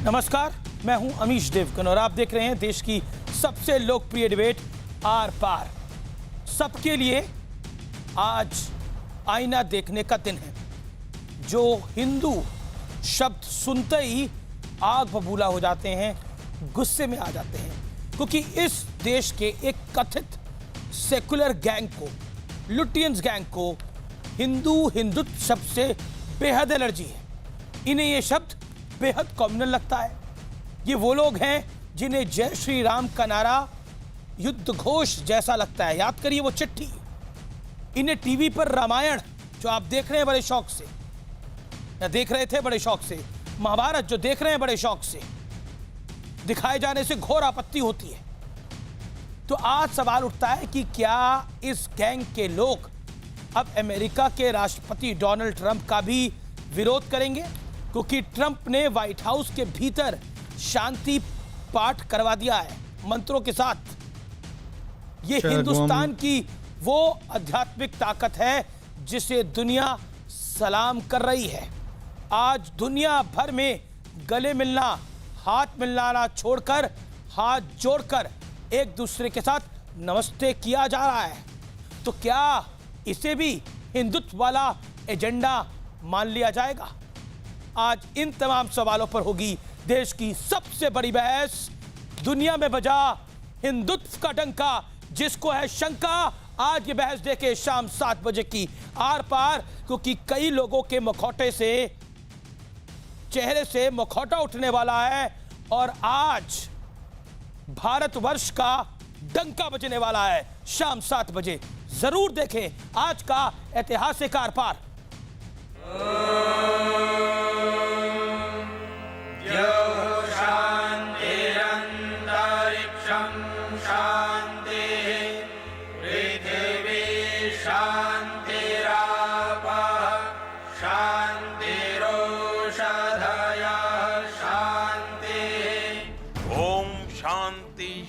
नमस्कार, मैं हूं अमीश देवगन और आप देख रहे हैं देश की सबसे लोकप्रिय डिबेट आर पार। सबके लिए आज आईना देखने का दिन है। जो हिंदू शब्द सुनते ही आग बबूला हो जाते हैं, गुस्से में आ जाते हैं, क्योंकि इस देश के एक कथित सेकुलर गैंग को, लुटियंस गैंग को हिंदुत्व शब्द से बेहद एलर्जी है। इन्हें यह शब्द बेहद कॉम्युनल लगता है। ये वो लोग हैं जिन्हें जय श्री राम का नारा युद्ध घोष जैसा लगता है। याद करिए वो चिट्ठी। इन्हें टीवी पर रामायण जो आप देख रहे हैं बड़े शौक से, या देख रहे थे बड़े शौक से, महाभारत जो देख रहे हैं बड़े शौक से, दिखाए जाने से घोर आपत्ति होती है। तो आज सवाल उठता है कि क्या इस गैंग के लोग अब अमेरिका के राष्ट्रपति डोनाल्ड ट्रंप का भी विरोध करेंगे? क्योंकि ट्रंप ने व्हाइट हाउस के भीतर शांति पाठ करवा दिया है मंत्रों के साथ। ये हिंदुस्तान की वो आध्यात्मिक ताकत है जिसे दुनिया सलाम कर रही है। आज दुनिया भर में गले मिलना, हाथ मिलाना छोड़कर हाथ जोड़कर एक दूसरे के साथ नमस्ते किया जा रहा है। तो क्या इसे भी हिंदुत्व वाला एजेंडा मान लिया जाएगा? आज इन तमाम सवालों पर होगी देश की सबसे बड़ी बहस। दुनिया में बजा हिंदुत्व का डंका, जिसको है शंका। आज ये बहस देखे शाम 7 बजे की आर पार, क्योंकि कई लोगों के मुखौटे से, चेहरे से मुखौटा उठने वाला है और आज भारतवर्ष का डंका बजने वाला है शाम 7 बजे। जरूर देखें आज का ऐतिहासिक आर पार।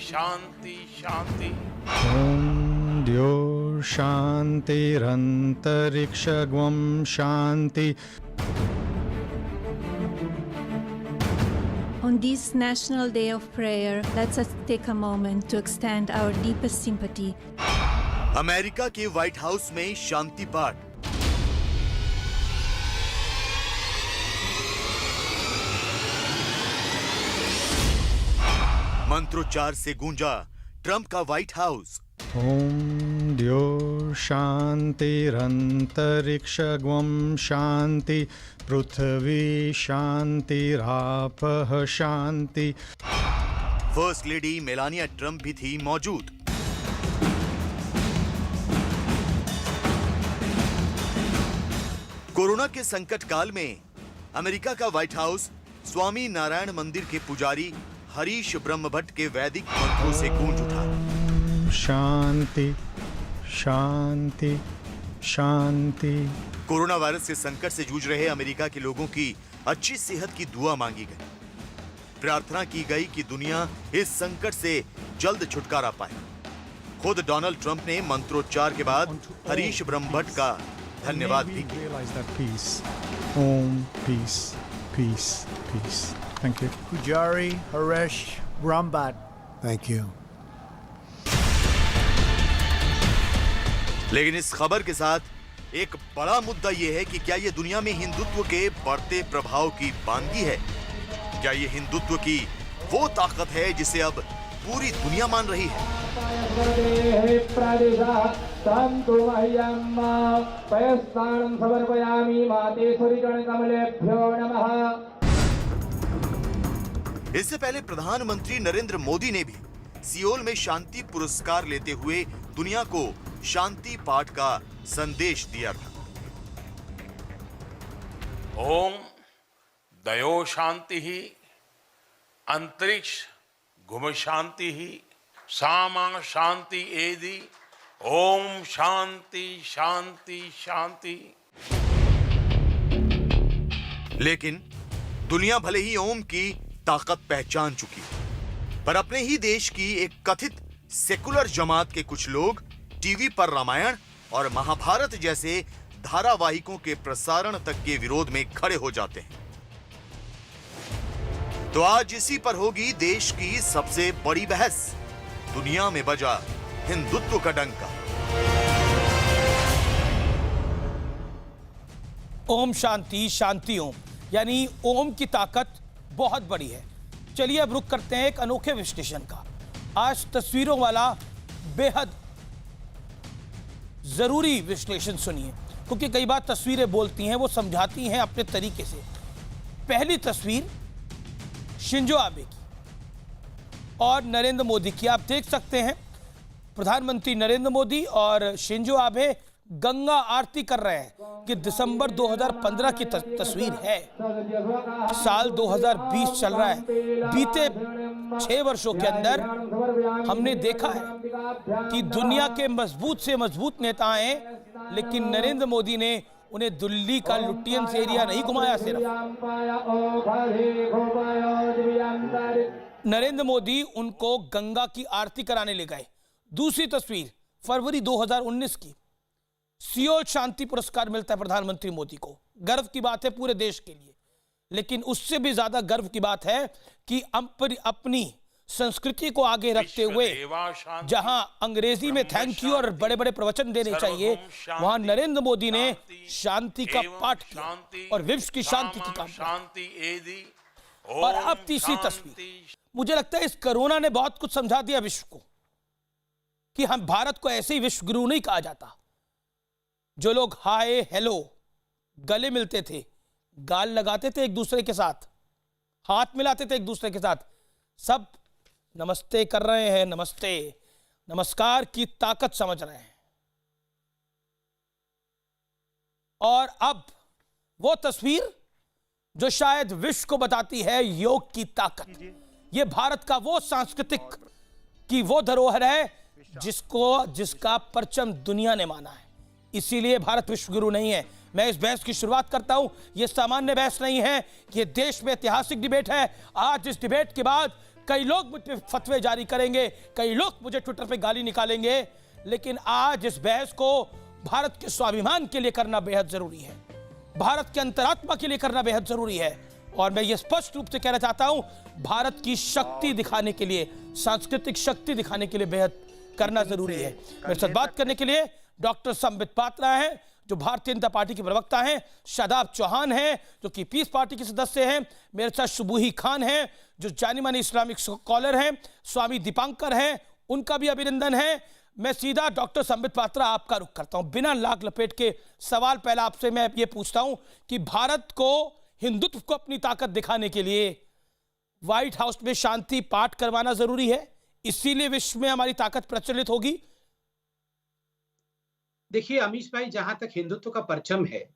शांति शांति। ओम द्यो शांतिरंतरिक्षगुम शांति। On this National Day of Prayer, let's take a moment to extend our deepest sympathy. America के व्हाइट हाउस में शांति पाठ। मंत्रोच्चार से गूंजा ट्रंप का व्हाइट हाउस। ओम द्यो शांतिरंतरिक्षगुम शांति। पृथ्वी शांतिरापः शांति। फर्स्ट लेडी मेलानिया ट्रंप भी थी मौजूद। कोरोना के संकट काल में अमेरिका का व्हाइट हाउस स्वामी नारायण मंदिर के पुजारी हरीश ब्रह्मभट्ट के वैदिक मंत्रों से गूंज उठा। शांति शांति शांति। कोरोना वायरस के संकट से जूझ रहे अमेरिका के लोगों की अच्छी सेहत की दुआ मांगी गई। प्रार्थना की गई कि दुनिया इस संकट से जल्द छुटकारा पाए। खुद डोनाल्ड ट्रंप ने मंत्रोच्चार के बाद हरीश ब्रह्मभट्ट का धन्यवाद भी किया। Om peace peace peace. Thank you. Pujari Harish Brahmbhatt. Thank you. लेकिन इस खबर के साथ एक बड़ा मुद्दा यह है कि क्या यह दुनिया में हिंदुत्व के बढ़ते प्रभाव की बानगी है? क्या यह हिंदुत्व की वो ताकत है जिसे अब पूरी दुनिया मान रही है? इससे पहले प्रधानमंत्री नरेंद्र मोदी ने भी सियोल में शांति पुरस्कार लेते हुए दुनिया को शांति पाठ का संदेश दिया था। ओम दयो शांति ही अंतरिक्ष गुम शांति ही सामा शांति एदि। ओम शांति शांति शांति। लेकिन दुनिया भले ही ओम की ताकत पहचान चुकी, पर अपने ही देश की एक कथित सेकुलर जमात के कुछ लोग टीवी पर रामायण और महाभारत जैसे धारावाहिकों के प्रसारण तक के विरोध में खड़े हो जाते हैं। तो आज इसी पर होगी देश की सबसे बड़ी बहस। दुनिया में बजा हिंदुत्व का डंका। ओम शांति शांति ओम, यानी ओम की ताकत बहुत बड़ी है। चलिए अब रुक करते हैं एक अनोखे विश्लेषण का। आज तस्वीरों वाला बेहद जरूरी विश्लेषण सुनिए, क्योंकि कई बार तस्वीरें बोलती हैं, वो समझाती हैं अपने तरीके से। पहली तस्वीर शिंजो आबे की और नरेंद्र मोदी की। आप देख सकते हैं प्रधानमंत्री नरेंद्र मोदी और शिंजो आबे गंगा आरती कर रहे हैं। कि दिसंबर 2015 की तस्वीर है। साल 2020 चल रहा है। बीते 6 वर्षों के अंदर हमने देखा है कि दुनिया के मजबूत से मजबूत नेता हैं, लेकिन नरेंद्र मोदी ने उन्हें दिल्ली का लुटियंस एरिया नहीं घुमाया। सिर्फ नरेंद्र मोदी उनको गंगा की आरती कराने ले गए। दूसरी तस्वीर फरवरी 2019 की। सियोल शांति पुरस्कार मिलता है प्रधानमंत्री मोदी को। गर्व की बात है पूरे देश के लिए, लेकिन उससे भी ज्यादा गर्व की बात है कि अपनी संस्कृति को आगे रखते हुए जहां अंग्रेजी में थैंक यू और बड़े बड़े प्रवचन देने चाहिए, वहां नरेंद्र मोदी ने शांति का पाठ किया और विश्व की शांति की कामना। और अब तीसरी तस्वीर। मुझे लगता है इस कोरोना ने बहुत कुछ समझा दिया विश्व को कि हम भारत को ऐसे ही विश्व गुरु नहीं कहा जाता। जो लोग हाय हेलो गले मिलते थे, गाल लगाते थे एक दूसरे के साथ, हाथ मिलाते थे एक दूसरे के साथ, सब नमस्ते कर रहे हैं। नमस्ते नमस्कार की ताकत समझ रहे हैं। और अब वो तस्वीर जो शायद विश्व को बताती है योग की ताकत। ये भारत का वो सांस्कृतिक की वो धरोहर है जिसका परचम दुनिया ने माना है। इसीलिए भारत विश्व गुरु नहीं है। मैं इस बहस की शुरुआत करता हूं। यह सामान्य बहस नहीं है, यह देश में ऐतिहासिक डिबेट है। आज इस डिबेट के बाद कई लोग मुझ पे फतवे जारी करेंगे, कई लोग मुझे ट्विटर पे गाली निकालेंगे, लेकिन आज इस बहस को भारत के स्वाभिमान के लिए करना बेहद जरूरी है, भारत के अंतरात्मा के लिए करना बेहद जरूरी है। और मैं ये स्पष्ट रूप से कहना चाहता हूं, भारत की शक्ति दिखाने के लिए, सांस्कृतिक शक्ति दिखाने के लिए बेहद करना जरूरी है। मेरे साथ बात करने के लिए डॉक्टर संबित पात्रा हैं, जो भारतीय जनता पार्टी के प्रवक्ता हैं, शादाब चौहान हैं, जो कि पीस पार्टी के सदस्य हैं, मेरे साथ शुबूही खान हैं, जो जानी मानी इस्लामिक स्कॉलर हैं, स्वामी दीपांकर हैं, उनका भी अभिनंदन है। मैं सीधा डॉक्टर संबित पात्रा आपका रुख करता हूं। बिना लाग लपेट के सवाल पहला आपसे मैं ये पूछता हूं कि भारत को हिंदुत्व को अपनी ताकत दिखाने के लिए व्हाइट हाउस में शांति पाठ करवाना जरूरी है, इसीलिए विश्व में हमारी ताकत प्रचलित होगी। देखिए अमीश भाई, जहां तक हिंदुत्व का परचम है,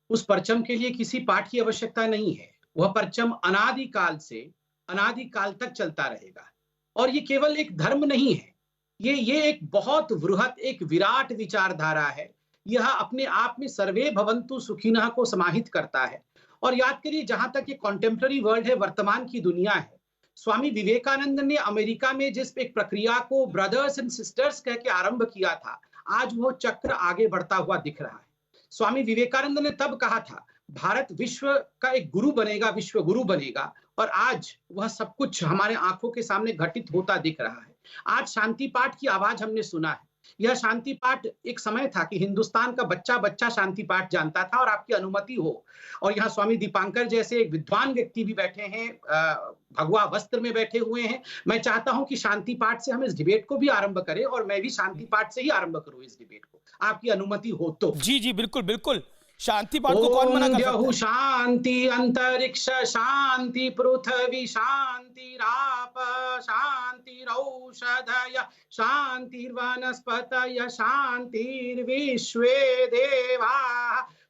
उस परचम के लिए किसी पाठ की आवश्यकता नहीं है। वह परचम अनादिकाल से अनादिकाल तक चलता रहेगा। और ये केवल एक धर्म नहीं है, ये एक बहुत वृहत, एक विराट विचारधारा है। यह अपने आप में सर्वे भवन्तु सुखिनः को समाहित करता है। और याद करिए, जहां तक ये कॉन्टेम्पररी वर्ल्ड है, वर्तमान की दुनिया है, स्वामी विवेकानंद ने अमेरिका में जिस एक प्रक्रिया को ब्रदर्स एंड सिस्टर्स कह के आरंभ किया था, आज वो चक्र आगे बढ़ता हुआ दिख रहा है। स्वामी विवेकानंद ने तब कहा था भारत विश्व का एक गुरु बनेगा, विश्व गुरु बनेगा, और आज वह सब कुछ हमारे आंखों के सामने घटित होता दिख रहा है। आज शांति पाठ की आवाज हमने सुना है। यह शांति पाठ एक समय था कि हिंदुस्तान का बच्चा बच्चा शांति पाठ जानता था, और आपकी अनुमति हो। और यहाँ स्वामी दीपांकर जैसे एक विद्वान व्यक्ति भी बैठे हैं, भगवा वस्त्र में बैठे हुए हैं। मैं चाहता हूं कि शांति पाठ से हम इस डिबेट को भी आरंभ करें, और मैं भी शांति पाठ से ही आरंभ करूं इस डिबेट को, आपकी अनुमति हो तो। जी जी बिल्कुल बिल्कुल, शांति पाठ को कौन मना कर सकता है? शांति अंतरिक्ष शांति पृथ्वी शांति राप शांति रौषधय शांतिर्वनस्पतय शांतिर्विश्वे देवा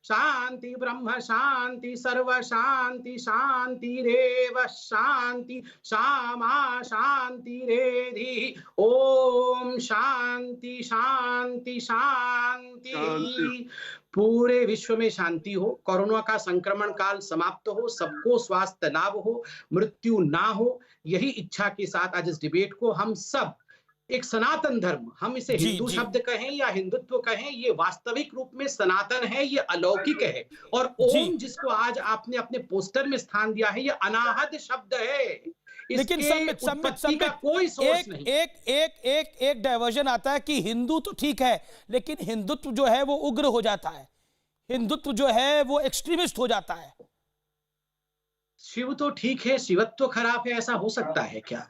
शांति ब्रह्म शांति सर्व शांति शांतिरेव शांति सामा शांतिरेधि। ओम शांति शांति शांति। पूरे विश्व में शांति हो, कोरोना का संक्रमण काल समाप्त हो, सबको स्वास्थ्य लाभ हो, मृत्यु ना हो। यही इच्छा के साथ आज इस डिबेट को हम सब एक सनातन धर्म, हम इसे जी, हिंदू जी। शब्द कहें या हिंदुत्व कहें, ये वास्तविक रूप में सनातन है, ये अलौकिक है। और जी। ओम जिसको आज आपने अपने पोस्टर में स्थान दिया है, ये अनाहत शब्द है। लेकिन इसके संबित संबित उत्पत्ति का संबित कोई सोर्स एक नहीं। एक एक एक एक डाइवर्जन आता है कि हिंदू तो ठीक है, लेकिन हिंदुत्व जो है वो उग्र हो जाता है, हिंदुत्व जो है वो एक्सट्रीमिस्ट हो जाता है। शिव तो ठीक है, शिवत्व खराब है, ऐसा हो सकता है क्या?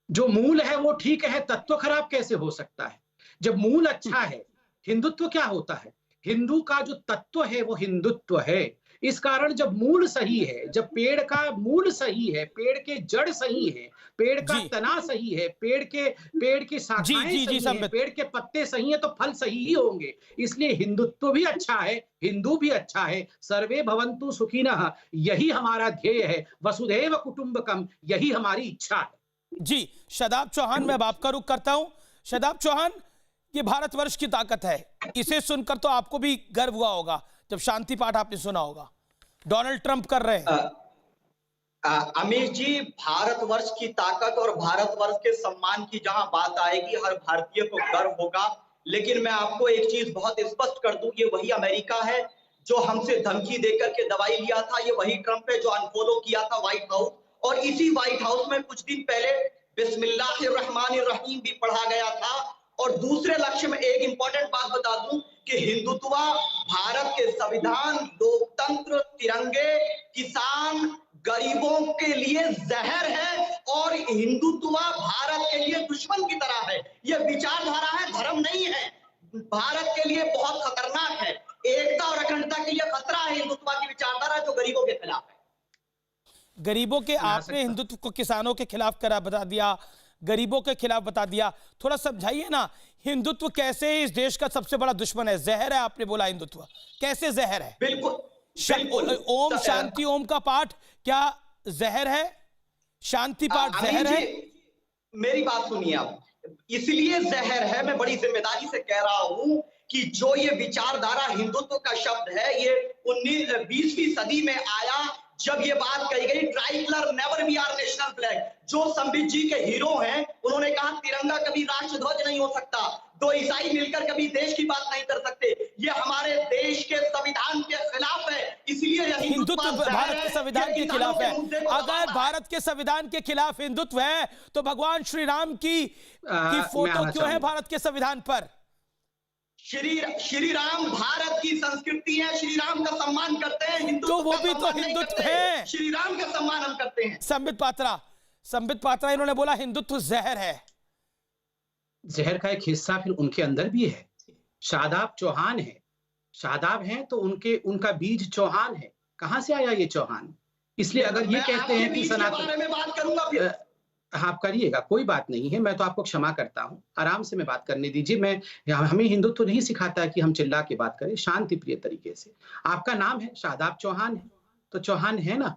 जो मूल है वो ठीक है, तत्व खराब कैसे हो सकता है? जब मूल अच्छा है, हिंदुत्व क्या होता है? हिंदू का जो तत्व है वो हिंदुत्व है। इस कारण जब मूल सही है, जब पेड़ का मूल सही है, पेड़ के जड़ सही है, पेड़ का जी। तना सही है, पेड़ की शाखाएं जी, सही है, संबित। पेड़ के पत्ते सही है, तो फल सही ही होंगे। इसलिए हिंदुत्व भी अच्छा है, हिंदू भी अच्छा है। सर्वे भवन्तु सुखिनः, यही हमारा ध्येय है। वसुधैव कुटुंबकम, यही हमारी इच्छा है। जी, शादाब चौहान, मैं अब आपका रुख करता हूं। शादाब चौहान, ये भारतवर्ष की ताकत है, इसे सुनकर तो आपको भी गर्व हुआ होगा जब शांति पाठ आपने सुना होगा। डोनाल्ड ट्रंप कर रहे हैं। अमीर जी, भारतवर्ष की ताकत और भारतवर्ष के सम्मान की जहां बात आएगी, हर भारतीय को गर्व होगा। लेकिन मैं आपको एक चीज बहुत स्पष्ट कर दूं, ये वही अमेरिका है जो हमसे धमकी देकर के दवाई लिया था, ये वही ट्रंप है जो अनफॉलो किया था व्हाइट हाउस, और इसी व्हाइट हाउस में कुछ दिन पहले बिस्मिल्लाहिर्रहमानिर्रहीम भी पढ़ा गया था। और दूसरे लक्ष्य में एक इंपॉर्टेंट बात बता दूं कि हिंदुत्व भारत के संविधान, लोकतंत्र, तिरंगे, किसान, गरीबों के लिए जहर है, और हिंदुत्व भारत के लिए दुश्मन की तरह है। यह विचारधारा है, धर्म नहीं है। भारत के लिए बहुत खतरनाक है, एकता और अखंडता के लिए खतरा है हिंदुत्व की विचारधारा जो गरीबों के खिलाफ है। गरीबों के, आपने हिंदुत्व को किसानों के खिलाफ करा बता दिया, गरीबों के खिलाफ बता दिया। थोड़ा समझाइए ना, हिंदुत्व कैसे इस देश का सबसे बड़ा दुश्मन है? जहर है, आपने बोला हिंदुत्व कैसे जहर है? बिल्कुल ओम शांति ओम का पाठ क्या जहर है? शांति पाठ जहर है? मेरी बात सुनिए आप, इसलिए जहर है, मैं बड़ी जिम्मेदारी से कह रहा हूं कि जो ये विचारधारा हिंदुत्व का शब्द है, ये 20वीं सदी में आया जब ये बात कही गई, tricolour never be our national flag. जो संबित जी के हीरो हैं, उन्होंने कहा तिरंगा कभी राष्ट्रध्वज नहीं हो सकता, दो ईसाई मिलकर कभी देश की बात नहीं कर सकते। ये हमारे देश के संविधान के खिलाफ है, इसलिए हिंदुत्व भारत के संविधान के खिलाफ है। अगर भारत के संविधान के खिलाफ हिंदुत्व है तो भगवान श्री राम की फोटो क्यों है भारत के संविधान पर? श्री राम भारत की संस्कृति है, श्री राम का सम्मान करते हैं, हिंदुत्व तो वो भी तो हिंदुत्व है। श्री राम का सम्मान हम करते हैं। संबित पात्रा इन्होंने बोला हिंदुत्व जहर है। जहर का एक हिस्सा फिर उनके अंदर भी है। शादाब चौहान है, शादाब हैं तो उनका बीज चौहान है। कहां से आया ये चौहान? इसलिए अगर ये कहते हैं कि सनातन, बारे में बात करूंगा फिर। हाँ, आप करिएगा, कोई बात नहीं है, मैं तो आपको क्षमा करता हूं। आराम से मैं बात करने दीजिए। हमें हिंदुत्व नहीं सिखाता है कि हम चिल्ला के बात करें, शांति प्रिय तरीके से। आपका नाम है शादाब चौहान है, तो चौहान है ना।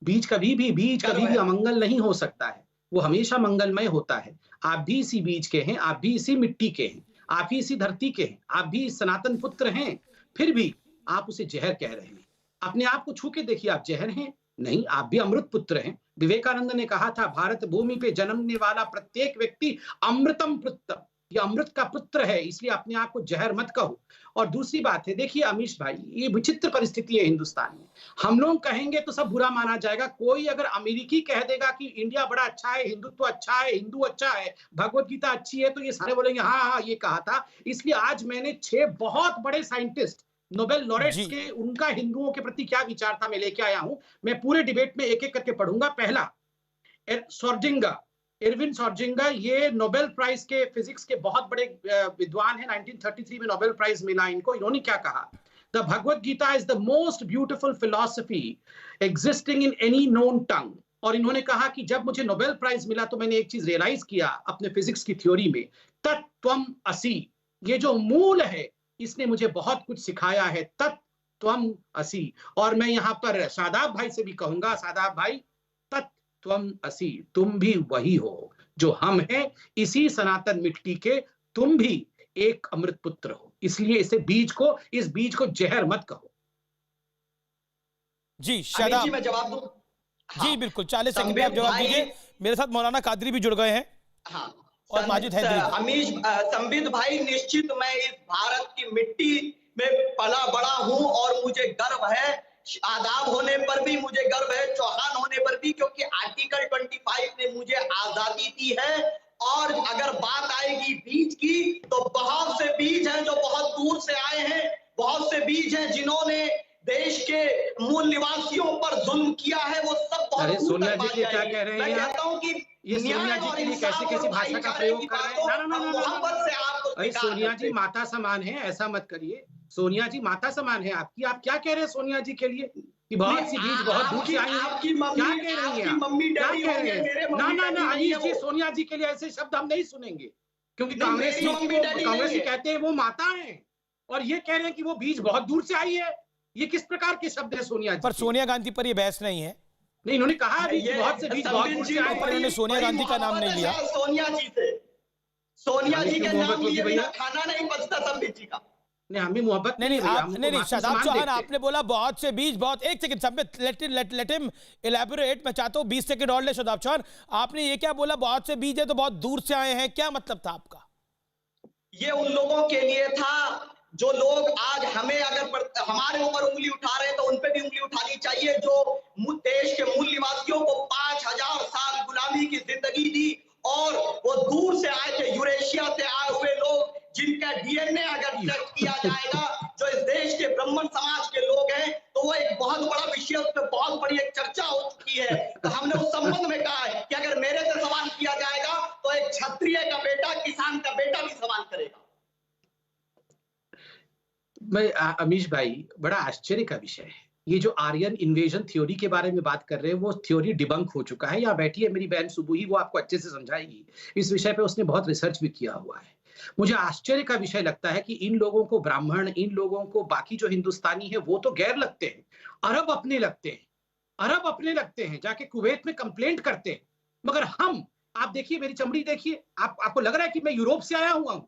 बीज कभी भी अमंगल नहीं हो सकता है, वो हमेशा मंगलमय होता है। आप भी इसी बीज के हैं, आप भी इसी मिट्टी के हैं, आप ही इसी धरती के हैं, आप भी सनातन पुत्र हैं। फिर भी आप उसे जहर कह रहे हैं। अपने आप को छू के देखिए, आप जहर हैं नहीं, आप भी अमृत पुत्र हैं। विवेकानंद ने कहा था, भारत भूमि पे जन्मने वाला प्रत्येक व्यक्ति अमृतम पुत्र, ये अमृत का पुत्र है, इसलिए अपने आप को जहर मत कहो। और दूसरी बात है, देखिए अमीश भाई, ये विचित्र परिस्थिति है हिंदुस्तान में। हम लोग कहेंगे तो सब बुरा माना जाएगा। कोई अगर अमेरिकी कह देगा कि इंडिया बड़ा अच्छा है, हिंदुत्व अच्छा है, हिंदू अच्छा है, भगवत गीता अच्छी है, तो ये सारे बोलेंगे हाँ ये कहा था। इसलिए आज मैंने 6 बहुत बड़े साइंटिस्ट, नोबेल लॉरेट्स के, उनका हिंदुओं के प्रति क्या विचार था, मैं लेके आया हूं। मैं पूरे डिबेट में एक एक करके पढ़ूंगा। पहला, एरविन सॉर्जिंगा, ये नोबेल प्राइज के फिजिक्स के बहुत बड़े विद्वान हैं। 1933 में नोबेल प्राइज मिला इनको। इन्होंने क्या कहा? The Bhagavad Gita is the most beautiful philosophy existing in any known tongue. और इन्होंने कहा कि जब मुझे नोबेल प्राइज मिला तो मैंने एक चीज रियलाइज किया अपने फिजिक्स की थ्योरी में, तत्त्वम असि, ये जो मूल है इसने मुझे बहुत कुछ सिखाया है, तत्त्वम असि। और मैं यहाँ पर शादाब भाई से भी कहूंगा, शादाब भाई, तत्त्वम असि, तुम भी वही हो जो हम हैं, इसी सनातन मिट्टी के तुम भी एक अमृत पुत्र हो। इसलिए इस बीज को जहर मत कहो। जी शादाब जी, मैं जवाब दूं? जी बिल्कुल, 40 सेकंड में आप जवाब दीजिए। मेरे साथ मौलाना कादरी भी जुड़ गए हैं। हाँ, और माजिद हैदरी। अमीश संबित भाई, निश्चित मैं इस भारत की मिट्टी में पला बड़ा हूं और मुझे गर्व है, आदाब होने पर भी मुझे गर्व है, चौहान होने पर भी, क्योंकि आर्टिकल 25 ने मुझे आजादी दी है। और अगर बात आएगी बीज की, तो बहुत से बीज हैं जो बहुत दूर से आए हैं, बहुत से बीज हैं जिन्होंने देश के मूल निवासियों पर जुल्म किया है, वो सब बहुत दूर सोनिया तक जी बात क्या जाएगी। कह रहे हैं मैं आप? कहता हूं कि ये सोनिया जी के लिए कैसी कैसी भाषा का प्रयोग कर रहे हैं? मोहब्बत से आपको अरे सोनिया जी माता समान है, ऐसा मत करिए। सोनिया जी माता समान है आपकी, आप क्या कह रहे हैं सोनिया जी के लिए कि बहुत सी बीज बहुत दूर से आई है? आपकी क्या मम्मी, कह रही आपकी हैं आप? मम्मी क्या डैडी कह होंगे, रहे मेरे हैं? मम्मी ना डैडी नहीं अनीश है जी, वो। सोनिया जी के लिए ऐसे शब्द हम नहीं सुनेंगे, क्योंकि नहीं, कांग्रेसी मेरी मम्मी डैडी नहीं कांग्रेसी है। कहते हैं वो माता है, और ये कह रहे हैं कि वो बीज बहुत दूर से आई है। ये किस प्रकार के शब्द है सोनिया जी पर के? सोनिया गांधी पर ये बहस नहीं है। नहीं, इन्होंने कहा अभी कि ये बहुत से बीज बहुत दूर से आए पर इन्होंने हैं। सोनिया गांधी का नाम नहीं लिया। सोनिया जी से, सोनिया जी के क्यों नाम मोहब्बत होगी लिए भैया? बिना खाना नहीं बचता संबित जी का। नहीं, हमें मोहब्बत नहीं भैया, आप हमको नहीं माता शादाब समान चौहान, देखते हैं। आपने बोला बहुत से बीज बहुत। एक second Sambit, let him elaborate. मैं चाहता हूं 20 सेकंड और ले शादाब चौहान। आपने ये क्या बोला, बहुत से बीज है तो बहुत दूर से आए हैं, क्या मतलब था आपका? ये उन लोगों के लिए था जो लोग आज हमें अगर हमारे ऊपर उंगली उठा रहे हैं तो उन पे भी उंगली उठानी चाहिए, जो देश के मूल निवासियों को 5000 साल गुलामी की जिंदगी दी, और वो दूर से आए थे, यूरेशिया से आए हुए लोग, जिनका डीएनए अगर चेक किया जाएगा, जो इस देश के ब्राह्मण समाज के लोग हैं, तो वो एक बहुत बड़ा विषय, उस पर बहुत बड़ी एक चर्चा हो चुकी है। तो हमने उस संबंध में कहा है कि अगर मेरे से सवाल किया जाएगा तो एक क्षत्रिय का बेटा, किसान का बेटा भी सवाल करेगा। मैं अमीश भाई, बड़ा आश्चर्य का विषय है ये जो आर्यन इन्वेजन थ्योरी के बारे में बात कर रहे हैं। वो थ्योरी डिबंक हो चुका है। यहाँ बैठी है मेरी बहन सुबुही, वो आपको अच्छे से समझाएगी। इस विषय पे उसने बहुत रिसर्च भी किया हुआ है। मुझे आश्चर्य का विषय लगता है कि इन लोगों को ब्राह्मण, इन लोगों को बाकी जो हिंदुस्तानी है वो तो गैर लगते हैं, अरब अपने लगते हैं, अरब अपने लगते हैं, जाके कुवैत में कंप्लेंट करते हैं। मगर हम, आप देखिए मेरी चमड़ी देखिए, आपको लग रहा है कि मैं यूरोप से आया हुआ हूँ?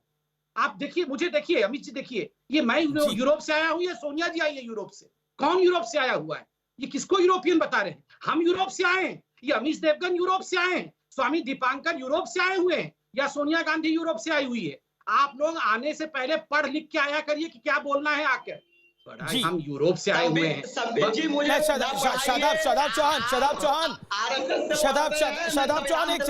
आप देखिए, मुझे देखिए, अमित जी देखिए, ये मैं यूरोप से आया हूँ या सोनिया जी आई है यूरोप से? कौन यूरोप से आया हुआ है? ये किसको यूरोपियन बता रहे हैं? हम यूरोप से आए हैं, ये अमीश देवगन यूरोप से आए हैं, स्वामी दीपांकर यूरोप से आए हुए हैं, या सोनिया गांधी यूरोप से आई हुई है? आप लोग आने से पहले पढ़ लिख के आया करिए कि क्या बोलना है आकर। हम यूरोप से आए हुए हैं। शादाब चौहान एक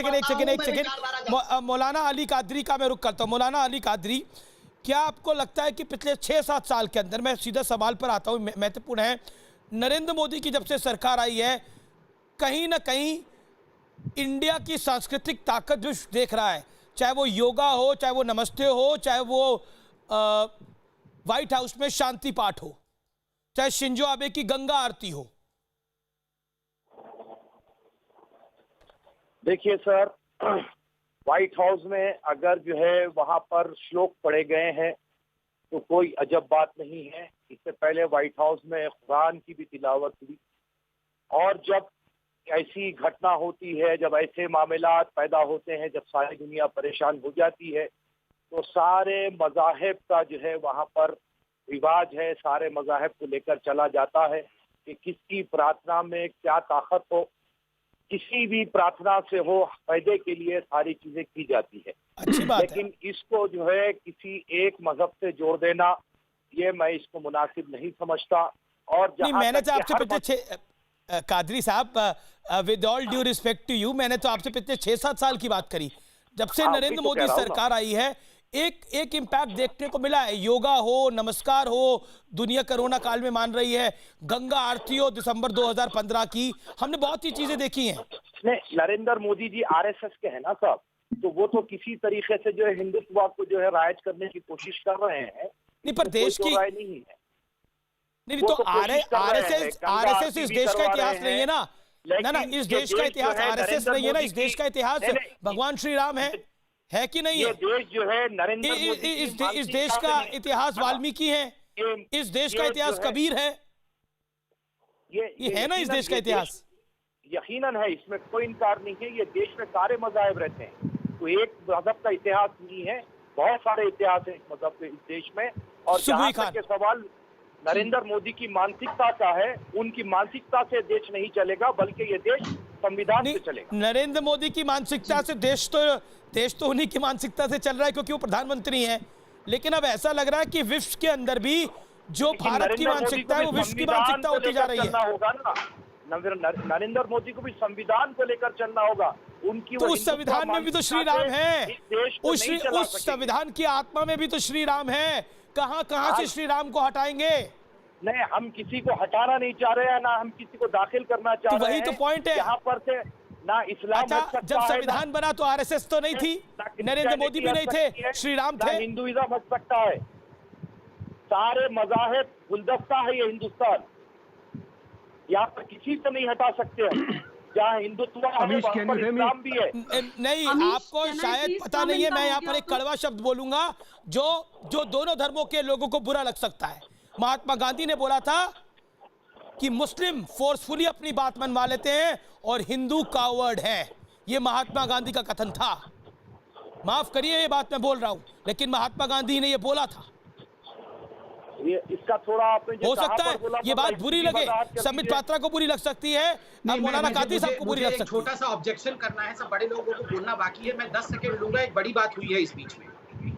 सेकंड। मौलाना अली कादरी का मैं रुख करता हूँ। मौलाना अली कादरी, क्या आपको लगता है कि पिछले 6-7 साल के अंदर, मैं सीधा सवाल पर आता हूँ, महत्वपूर्ण है, नरेंद्र मोदी की जब से सरकार आई है, कहीं ना कहीं इंडिया की सांस्कृतिक ताकत जो देख रहा है, चाहे वो योगा हो, चाहे वो नमस्ते हो, चाहे वो व्हाइट हाउस में शांति पाठ हो, चाहे शिंजो आबे की गंगा आरती हो? देखिए सर, व्हाइट हाउस में अगर जो है वहां पर श्लोक पढ़े गए हैं तो कोई अजब बात नहीं है। इससे पहले व्हाइट हाउस में कुरान की भी तिलावत हुई, और जब ऐसी घटना होती है, जब ऐसे मामलात पैदा होते हैं, जब सारी दुनिया परेशान हो जाती है, तो सारे मज़ाहिब का जो है वहाँ पर रिवाज है, सारे मज़ाहिब को लेकर चला जाता है कि किसकी प्रार्थना में क्या ताकत हो, किसी भी प्रार्थना से हो फायदे के लिए सारी चीजें की जाती है। अच्छी बात लेकिन है। इसको जो है किसी एक मजहब से जोड़ देना, ये मैं इसको मुनासिब नहीं समझता। और नहीं, मैंने तो आपसे पिछले Qadri sahab, with all due respect to you, मैंने तो आपसे पिछले 6-7 साल की बात करी। जब से नरेंद्र मोदी सरकार आई है, एक इम्पैक्ट देखने को मिला है। योगा हो, नमस्कार हो, दुनिया कोरोना काल में मान रही है, गंगा आरती हो दिसंबर 2015 की, हमने बहुत सी चीजें देखी हैं। नहीं, नरेंद्र मोदी जी आरएसएस के हैं ना साहब, तो वो तो किसी तरीके से जो है हिंदुत्व को जो है राइज करने की कोशिश कर रहे हैं। नहीं, पर देश की नहीं है। नहीं तो आरएसएस इस देश का इतिहास नहीं है ना। ना, इस देश का इतिहास आरएसएस नहीं है ना। इस देश का इतिहास भगवान श्री राम है कि नहीं है? देश जो है नरेंद्र मोदी, इस देश का इतिहास वाल्मीकि है, इस देश का इतिहास कबीर है, ये है ना इस देश का इतिहास। यकीनन है, इसमें कोई इनकार नहीं है। ये देश में सारे मज़ाहिब रहते हैं, तो एक मजहब का इतिहास नहीं है, बहुत सारे इतिहास है इस मजहब के इस देश में। और जहाँ तक के सवाल नरेंद्र मोदी की मानसिकता का है, उनकी मानसिकता से देश नहीं चलेगा, बल्कि ये देश संविधान से चलेगा। नरेंद्र मोदी की मानसिकता से देश तो उन्हीं की मानसिकता से चल रहा है क्योंकि वो प्रधानमंत्री हैं। लेकिन अब ऐसा लग रहा है कि विश्व के अंदर भी जो भारत की मानसिकता है वो विश्व की मानसिकता होती जा रही है। होगा ना, नरेंद्र मोदी को भी संविधान को लेकर चलना होगा। उनकी तो उस संविधान में भी तो श्री राम है, उस संविधान की आत्मा में भी तो श्री राम है। कहां से श्री राम को हटाएंगे? नहीं, हम किसी को हटाना नहीं चाह रहे हैं, ना हम किसी को दाखिल करना चाह रहे हैं। वही तो पॉइंट है। यहाँ पर से ना इस्लाम हट सकता है, जब संविधान बना तो आरएसएस तो नहीं थी, नरेंद्र मोदी भी नहीं थे, श्री राम थे। हिंदुइज्म हट सकता है। सारे मज़ाहिब गुलदस्ता है ये हिंदुस्तान, यहाँ पर किसी को नहीं हटा सकते हैं। जहाँ हिंदुत्व है वहाँ पर इस्लाम भी है। नहीं, आपको शायद पता नहीं है, मैं यहाँ पर एक कड़वा शब्द बोलूंगा जो दोनों धर्मों के लोगों को बुरा लग सकता है। महात्मा गांधी ने बोला था कि मुस्लिम फोर्सफुली अपनी बात मनवा लेते हैं और हिंदू कावर्ड है। ये महात्मा गांधी का कथन था। माफ करिए ये बात मैं बोल रहा हूं, लेकिन महात्मा गांधी ने ये बोला था। ये इसका थोड़ा आपने हो सकता है ये बात बुरी लगे, संबित पात्रा को बुरी लग सकती है, मौलाना कादरी साहब को बुरी लग सकती है। छोटा सा ऑब्जेक्शन करना है, सब बड़े लोगों को बोलना बाकी है। मैं 10 सेकंड लूंगा। एक बड़ी बात हुई है इस बीच में,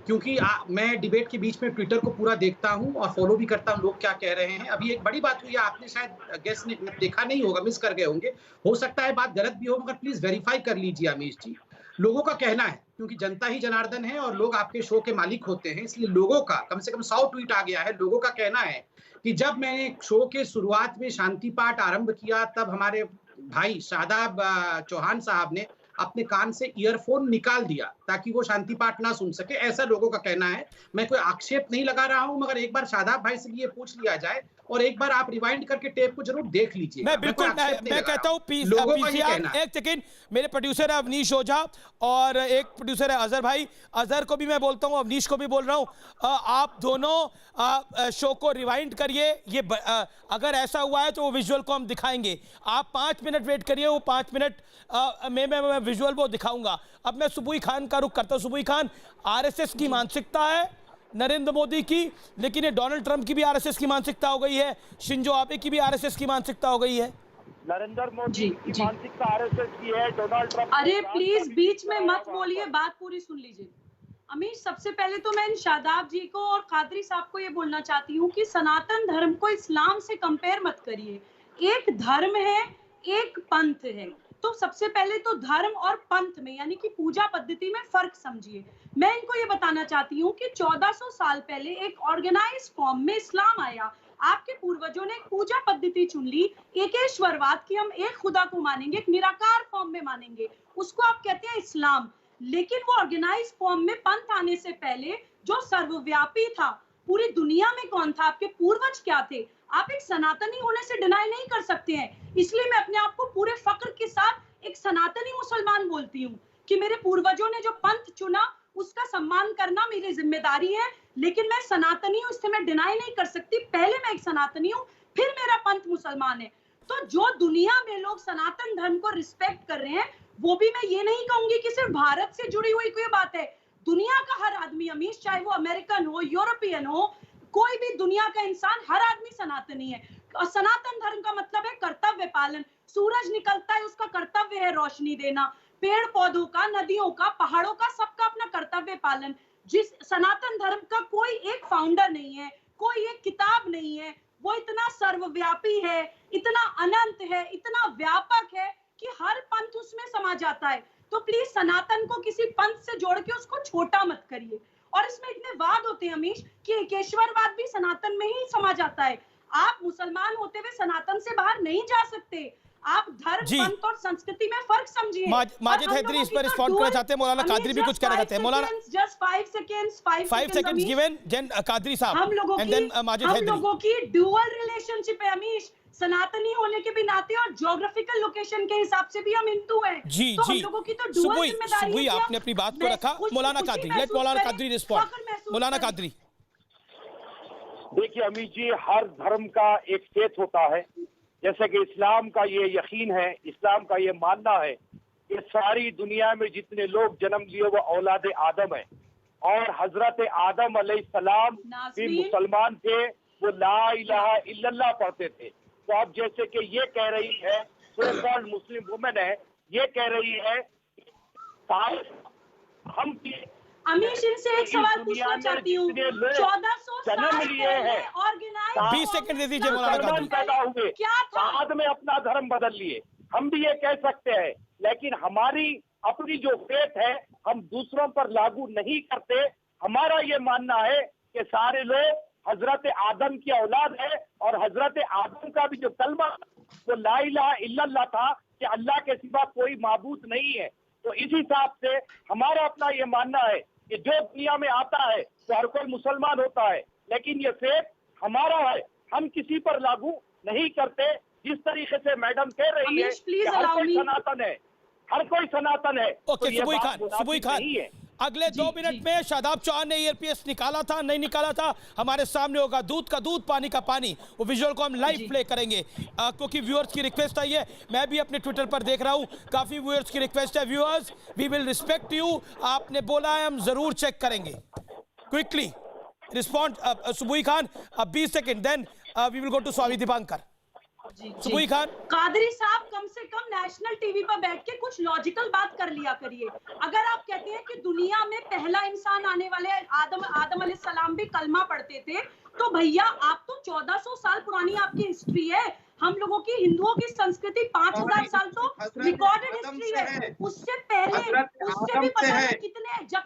क्योंकि मैं डिबेट के बीच में ट्विटर को पूरा देखता हूं और फॉलो भी करता हूं लोग क्या कह रहे हैं। अभी एक बड़ी बात हुई है, आपने शायद गेस्ट ने देखा नहीं होगा, मिस कर गए होंगे। हो सकता है बात गलत भी हो, मगर प्लीज वेरीफाई कर लीजिए अमीश जी। लोगों का कहना है, क्योंकि जनता ही जनार्दन है और लोग आपके शो के मालिक होते हैं, इसलिए लोगों का कम से कम 100 ट्वीट आ गया है। लोगों का कहना है कि जब मैंने शो के शुरुआत में शांति पाठ आरंभ किया, तब हमारे भाई शादाब चौहान साहब ने अपने कान से ईयरफोन निकाल दिया ताकि वो शांति पाठ ना सुन सके। ऐसा लोगों का कहना है। मैं कोई आक्षेप नहीं लगा रहा हूं, मगर एक बार शादाब भाई से भी ये पूछ लिया जाए और एक बार आप रिवाइंड करके टेप को जरूर देख लीजिए। मैं बिल्कुल मैं कहता हूं एक सेकंड, मेरे प्रोड्यूसर है अवनीश ओझा और एक प्रोड्यूसर है अजहर भाई। अजहर को भी मैं बोलता हूं, अवनीश को भी बोल रहा हूं, आप दोनों शो को रिवाइंड करिए। ये अगर ऐसा हुआ है तो वो विजुअल को हम दिखाएंगे। आप 5 मिनट वेट करिए, वो 5 मिनट में मैं विजुअल वो दिखाऊंगा। अब मैं सुबुई खान का रुख करता हूं। सुबुई खान, आरएसएस की मानसिकता है नरेंद्र मोदी की, लेकिन ये डोनाल्ड ट्रंप की भी आरएसएस की मानसिकता हो गई है, शिंजो आबे की भी आरएसएस की मानसिकता हो गई है। नरेंद्र मोदी की मानसिकता आरएसएस की है, डोनाल्ड ट्रंप। अरे प्लीज बीच में मत बोलिए, बात पूरी सुन लीजिए। अमीश, सबसे पहले तो मैं शादाब जी को और कादरी साहब को ये बोलना चाहती हूँ कि सनातन धर्म को इस्लाम से कंपेयर मत करिए। एक धर्म है, एक पंथ है, तो सबसे पहले तो धर्म और पंथ में यानी कि पूजा पद्धति में फर्क समझिए। मैं इनको ये बताना चाहती हूँ कि 1400 साल पहले एक ऑर्गेनाइज फॉर्म में इस्लाम आया। आपके पूर्वजों ने एक पूजा पद्धति चुन ली, एकेश्वरवाद की, हम एक खुदा को मानेंगे, एक निराकार फॉर्म में मानेंगे, उसको आप कहते हैं इस्लाम। लेकिन वो ऑर्गेनाइज फॉर्म में पंथ आने से पहले जो सर्वव्यापी था, पूरी दुनिया में कौन था, आपके पूर्वज क्या थे, आप एक सनातनी होने से डिनाई नहीं कर सकते हैं। इसलिए मैं अपने आप को पूरे फक्र के साथ एक सनातनी मुसलमान बोलती हूँ कि मेरे पूर्वजों ने जो पंथ चुना उसका सम्मान करना मेरी जिम्मेदारी है। लेकिन मैं सनातनी हूँ, इससे मैं डिनाई नहीं कर सकती। पहले मैं एक सनातनी हूँ, फिर मेरा पंथ मुसलमान है। तो जो दुनिया में लोग सनातन धर्म को रिस्पेक्ट कर रहे हैं, वो भी मैं ये नहीं कहूंगी कि सिर्फ भारत से जुड़ी हुई कोई बात है। दुनिया का हर आदमी अमीश, चाहे वो अमेरिकन हो, यूरोपियन हो, कोई भी दुनिया का इंसान, हर आदमी सनातनी है। और सनातन धर्म का मतलब है कर्तव्य पालन। सूरज निकलता है, उसका कर्तव्य है रोशनी देना। पेड़ पौधों का, नदियों का, पहाड़ों का, सबका अपना कर्तव्य पालन। जिस सनातन धर्म का कोई एक फाउंडर नहीं है, कोई एक किताब नहीं है, वो इतना सर्वव्यापी है, इतना अनंत है, इतना व्यापक है कि हर पंथ उसमें समा जाता है। तो प्लीज सनातन को किसी पंथ से जोड़ के उसको छोटा मत करिए। और इसमें इतने वाद होते हैं अमीश कि एकेश्वरवाद भी सनातन में ही समा जाता है। आप मुसलमान होते हुए सनातन से बाहर नहीं जा सकते। आप धर्म, पंथ और संस्कृति में फर्क समझिए। माजिद हैदरी इस पर रिस्पॉन्ड करना चाहते हैं, मौलाना कादरी भी कुछ कहना चाहते हैं। मौलाना just 5 seconds given, then Qadri sahab हम लोगों की ड्यूअल रिलेशनशिप है अमीश। सनातनी होने के भी नाते और ज्योग्राफिकल लोकेशन के हिसाब से भी हम हिंदू हैं। जी तो जी, हम लोगों की तो ड्यूअल जिम्मेदारी है। आपने अपनी बात को रखा। मौलाना कादरी, लेट मौलाना कादरी रिस्पॉन्ड। मौलाना कादरी, देखिए अमीश जी, हर धर्म का एक फेथ होता है। जैसे कि इस्लाम का ये यकीन है, इस्लाम का ये मानना है कि सारी दुनिया में जितने लोग जन्म लिए वो औलाद आदम है, और हजरत आदम अलैहिस्सलाम भी मुसलमान थे, वो ला इलाहा इल्लल्लाह पढ़ते थे। तो अब जैसे कि ये कह रही है, सो कॉल्ड मुस्लिम वुमेन है, ये कह रही है हम अमीश, इनसे एक सवाल पूछना चाहती हूँ। 1400 जन्म लिए हैं, 20 सेकंड दे दीजिए मौलाना पैदा हुए, क्या था? बाद में अपना धर्म बदल लिए। हम भी ये कह सकते हैं, लेकिन हमारी अपनी जो फेथ है हम दूसरों पर लागू नहीं करते। हमारा ये मानना है कि सारे लोग हजरत आदम की औलाद है, और हजरत आदम का भी जो कलमा वो ला इलाहा इल्लल्लाह था कि अल्लाह के सिवा कोई माबूद नहीं है। तो इस हिसाब से हमारा अपना ये मानना है कि जो दुनिया में आता है तो हर कोई मुसलमान होता है, लेकिन ये फेथ हमारा है, हम किसी पर लागू नहीं करते। जिस तरीके से मैडम कह रही है कि हर कोई सनातन है, हर कोई सनातन है। ओके, तो सुबुई खान, अगले 2 मिनट में शादाब चौहान ने ईयरपीएस निकाला था, नहीं निकाला था, हमारे सामने होगा। दूध का दूध, पानी का पानी, वो विजुअल को हम लाइव प्ले करेंगे क्योंकि व्यूअर्स की रिक्वेस्ट आई है। मैं भी अपने ट्विटर पर देख रहा हूँ, काफी व्यूअर्स की रिक्वेस्ट है। Viewers, we will respect you, आपने बोला है, हम जरूर चेक करेंगे। Quickly respond Subuhi Khan, 20 second, then we will go to Swami Dipankar. Subuhi Khan, Qadri sahab, कम से कम नेशनल टीवी पर बैठ के कुछ लॉजिकल बात कर लिया करिए। अगर आप कहते हैं कि दुनिया में पहला इंसान आने वाले आदम अलैहिस्सलाम भी कलमा पढ़ते थे, तो भैया आप तो 1400 साल पुरानी आपकी हिस्ट्री है। हम लोगों की, हिंदुओं की संस्कृति 5000 साल तो रिकॉर्डेड हिस्ट्री है। उससे पहले, उससे भी पता नहीं कितने, जब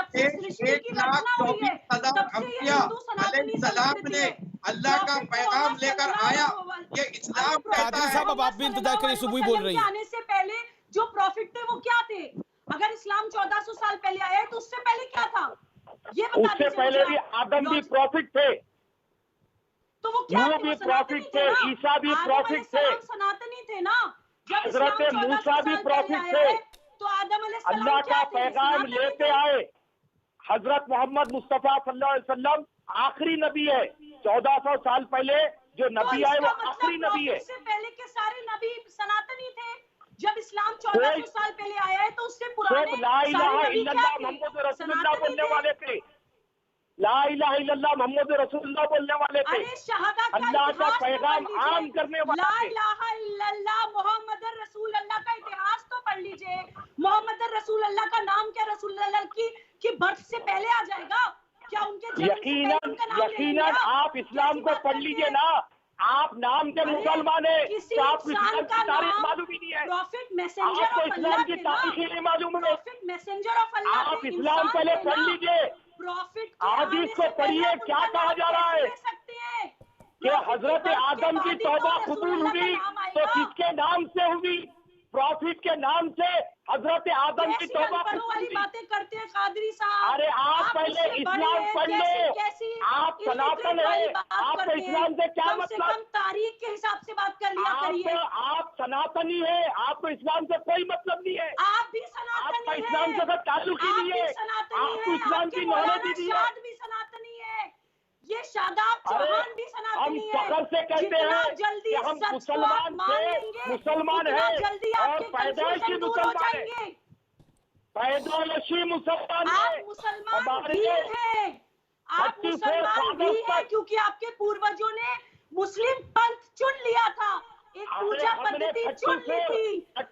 से सृष्टि की रचना हुई है तब से ये हिंदू सनातनी संस्कृति है। अल्लाह का पैगाम लेकर आया, ये इस्लाम कहता है। साहब, अब आप भी इंतजार करिए, सुबुई बोल रही है। आने से पहले जो प्रॉफिट थे वो क्या थे? अगर इस्लाम 1400 साल पहले आया है तो उससे पहले क्या था ये बता दीजिए। उससे पहले भी आदम भी प्रॉफिट थे, तो वो क्या भी प्रॉफिट थे, ईसा भी प्रॉफिट थे, सनातनी थे ना। जब हजरत मूसा भी प्रॉफिट थे, तो आदम अल्लाह का पैगाम लेते आए। हजरत मोहम्मद मुस्तफा सल्लल्लाहु अलैहि वसल्लम आखिरी नबी है। 1400 साल पहले जो नबी आए वो आखिरी नबी है। इससे पहले के सारे नबी सनातनी थे। जब इस्लाम 1400 साल पहले आया है तो उससे पुराने ला इलाहा इल्लल्लाह मोहम्मद रसूलुल्लाह बोलने वाले थे, ला इलाहा इल्लल्लाह मोहम्मद रसूलुल्लाह बोलने वाले थे, अल्लाह का पैगाम आम करने वाले थे। ला इलाहा इल्लल्लाह मोहम्मद रसूलुल्लाह का इतिहास तो पढ़ लीजिए। मोहम्मद रसूलुल्लाह का नाम क्या रसूलुल्लाह की बर्थ से पहले आ जाएगा क्या? उनके यकीनन आप इस्लाम को पढ़ लीजिए ना। आप नाम के मुसलमान है तो आपको इस्लाम की तारीख मालूम ही नहीं है। आपको इस्लाम की तारीख ही नहीं मालूम है। आप इस्लाम पहले पढ़ लीजिए, हदीस को पढ़िए। क्या कहा जा रहा है कि हजरत आदम की तौबा कबूल हुई तो किसके नाम से हुई? प्रॉफिट के नाम से हजरत आदम की तौबा वाली बातें करते हैं कादरी साहब। अरे आप पहले इस्लाम पढ़ लो, आप सनातन है, आपको इस्लाम से क्या मतलब? तारीख के हिसाब से बात कर लिया करिए। आप सनातनी है, आपको इस्लाम से कोई मतलब नहीं है। आप भी सनातनी आपका इस्लाम से ताल्लुक ही नहीं है, आपको इस्लाम की नॉलेज ही नहीं है। भी सनातनी है, ये शादाब चौहान भी सनातनी है। हम फख्र से कहते हैं कि हम मुसलमान थे, मुसलमान है और पैदाइशी मुसलमान है, पैदाइशी मुसलमान है। आप मुसलमान भी हैं, आप मुसलमान भी हैं क्योंकि आपके पूर्वजों ने मुस्लिम पंथ चुन लिया था, एक पूजा पद्धति चुन ली थी,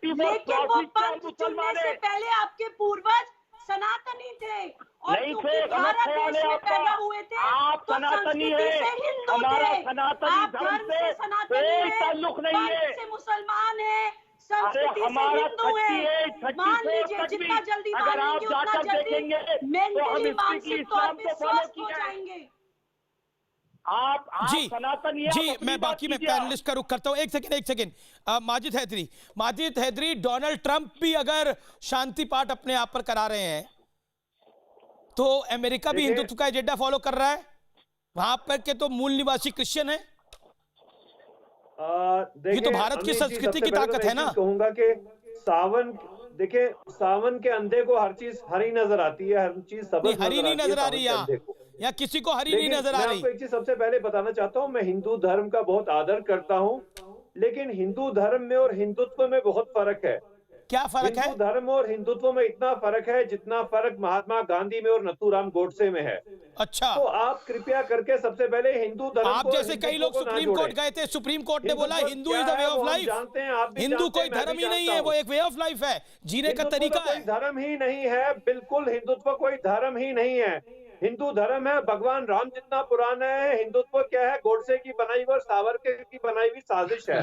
लेकिन वो पंथ चुनने से पहले आपके पूर्वज सनातनी थे और क्योंकि भारत देश में पैदा हुए थे आप तो सनातनी संस्कृति है, से हिंदू हमारा थे। सनातनी आप धर्म से सनातनी कोई है, ताल्लुक नहीं है, पंथ से मुसलमान है, संस्कृति से हमारा हिंदू है। मान लीजिए जितना जल्दी अगर आप मानेंगे उतना जाकर जल्दी देखेंगे मेंटली मानसिक तौर पे स्वस्थ हो जाएंगे। आप जी सनातनी जी, मैं बाकी में पैनलिस्ट का रुख करता हूं। एक second Majid Haidari, Donald Trump भी अगर शांति पाठ अपने आप पर करा रहे हैं तो अमेरिका भी हिंदुत्व का एजेंडा फॉलो कर रहा है, वहां पर के तो मूल निवासी क्रिश्चियन है। ये तो भारत की संस्कृति की ताकत है ना। कहूंगा कि सावन के अंधे को हर चीज हरी नजर आती है, हर चीज सबज हरी नहीं नजर आ रही या किसी को हरी नहीं नजर आ रही। एक चीज सबसे पहले बताना चाहता हूँ, मैं हिंदू धर्म का बहुत आदर करता हूँ, लेकिन हिंदू धर्म में और हिंदुत्व में बहुत फर्क है। क्या फर्क है? हिंदू धर्म और हिंदुत्व में इतना फर्क है जितना फर्क महात्मा गांधी में और नथुराम गोडसे में है। अच्छा, तो आप कृपया करके सबसे पहले हिंदू धर्म आप जैसे कई लोग सुप्रीम कोर्ट गए थे, सुप्रीम कोर्ट ने बोला Hindu is a way of life. Hindu कोई धर्म ही नहीं है, वो एक वे ऑफ लाइफ है, जीने का तरीका है। धर्म ही नहीं है, बिल्कुल हिंदुत्व कोई धर्म ही नहीं है। हिंदू धर्म है, भगवान राम जितना पुराना है। हिंदुत्व क्या है? गोडसे की बनाई हुई और सावरकर की बनाई हुई साजिश है।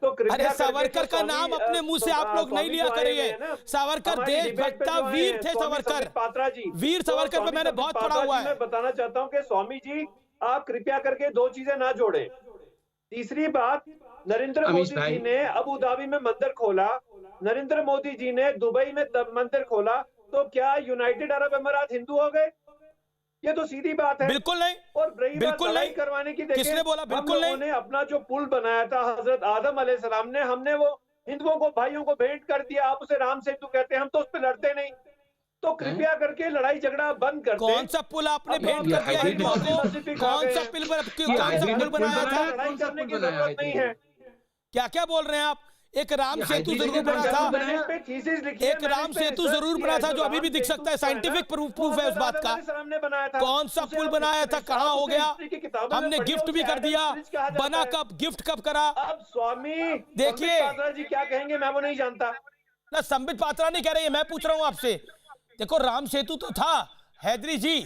तो अरे सावरकर का नाम अपने मुंह से आप लोग नहीं लिया करिए। सावरकर देशभक्त वीर थे, सावरकर पात्रा जी, वीर सावरकर पे मैंने बहुत पढ़ा हुआ है। मैं बताना चाहता हूँ कि स्वामी जी आप कृपया करके दो चीजें ना जोड़े। तीसरी बात, नरेंद्र मोदी जी ने अबू धाबी में मंदिर खोला, नरेंद्र मोदी जी ने दुबई में मंदिर खोला, तो क्या यूनाइटेड अरब अमीरात हिंदू हो गए? ये तो सीधी बात है। बिल्कुल नहीं, और बिल्कुल नहीं करवाने की किसने बोला? बिल्कुल नहीं। हमने अपना जो पुल बनाया था हजरत आदम अलैहिस्सलाम ने, हमने वो हिंदुओं को भाइयों को भेंट कर दिया। आप उसे राम सेतु कहते हैं, हम तो उस पर लड़ते नहीं। तो कृपया करके लड़ाई झगड़ा बंद कर दें। कौन सा पुल आपने भेंट कर दिया हिंदुओं को? कौन सा पुल बनाया था? लड़ाई करने की जरूरत नहीं है। क्या क्या बोल रहे हैं आप? एक राम सेतु जरूर बना था, एक राम सेतु जरूर बना था जो अभी भी दिख सकता है, साइंटिफिक प्रूफ है उस बात का। कौन सा पुल बनाया था? कहाँ हो गया? हमने गिफ्ट भी कर दिया, बना कब, गिफ्ट कब करा? अब स्वामी देखिए जी क्या कहेंगे, मैं वो नहीं जानता ना। संबित पात्रा नहीं कह रही है, मैं पूछ रहा हूँ आपसे। देखो राम सेतु तो था हैदरी जी,